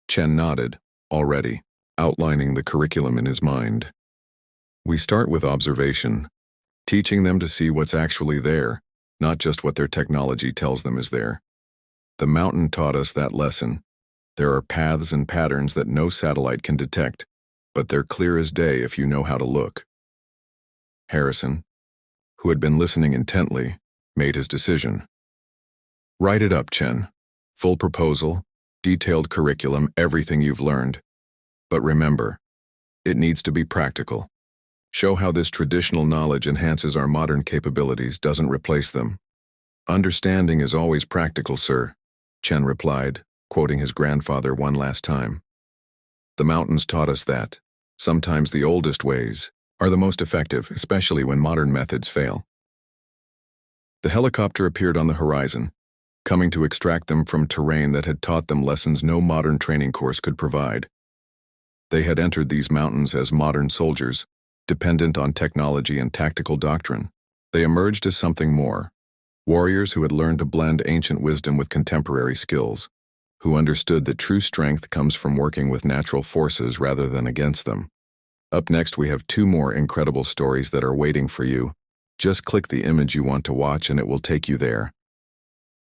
Chen nodded, already, outlining the curriculum in his mind. We start with observation, teaching them to see what's actually there, not just what their technology tells them is there. The mountain taught us that lesson. There are paths and patterns that no satellite can detect, but they're clear as day if you know how to look. Harrison, who had been listening intently, made his decision. Write it up, Chen. Full proposal, detailed curriculum, everything you've learned. But remember, It needs to be practical. Show how this traditional knowledge enhances our modern capabilities, doesn't replace them. Understanding is always practical, sir, Chen replied, quoting his grandfather one last time. The mountains taught us that sometimes the oldest ways are the most effective, especially when modern methods fail. The helicopter appeared on the horizon, coming to extract them from terrain that had taught them lessons no modern training course could provide. They had entered these mountains as modern soldiers, dependent on technology and tactical doctrine. They emerged as something more, warriors who had learned to blend ancient wisdom with contemporary skills, who understood that true strength comes from working with natural forces rather than against them. Up next, we have 2 more incredible stories that are waiting for you. Just click the image you want to watch and it will take you there.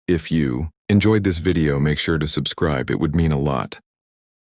If you enjoyed this video, make sure to subscribe. It would mean a lot.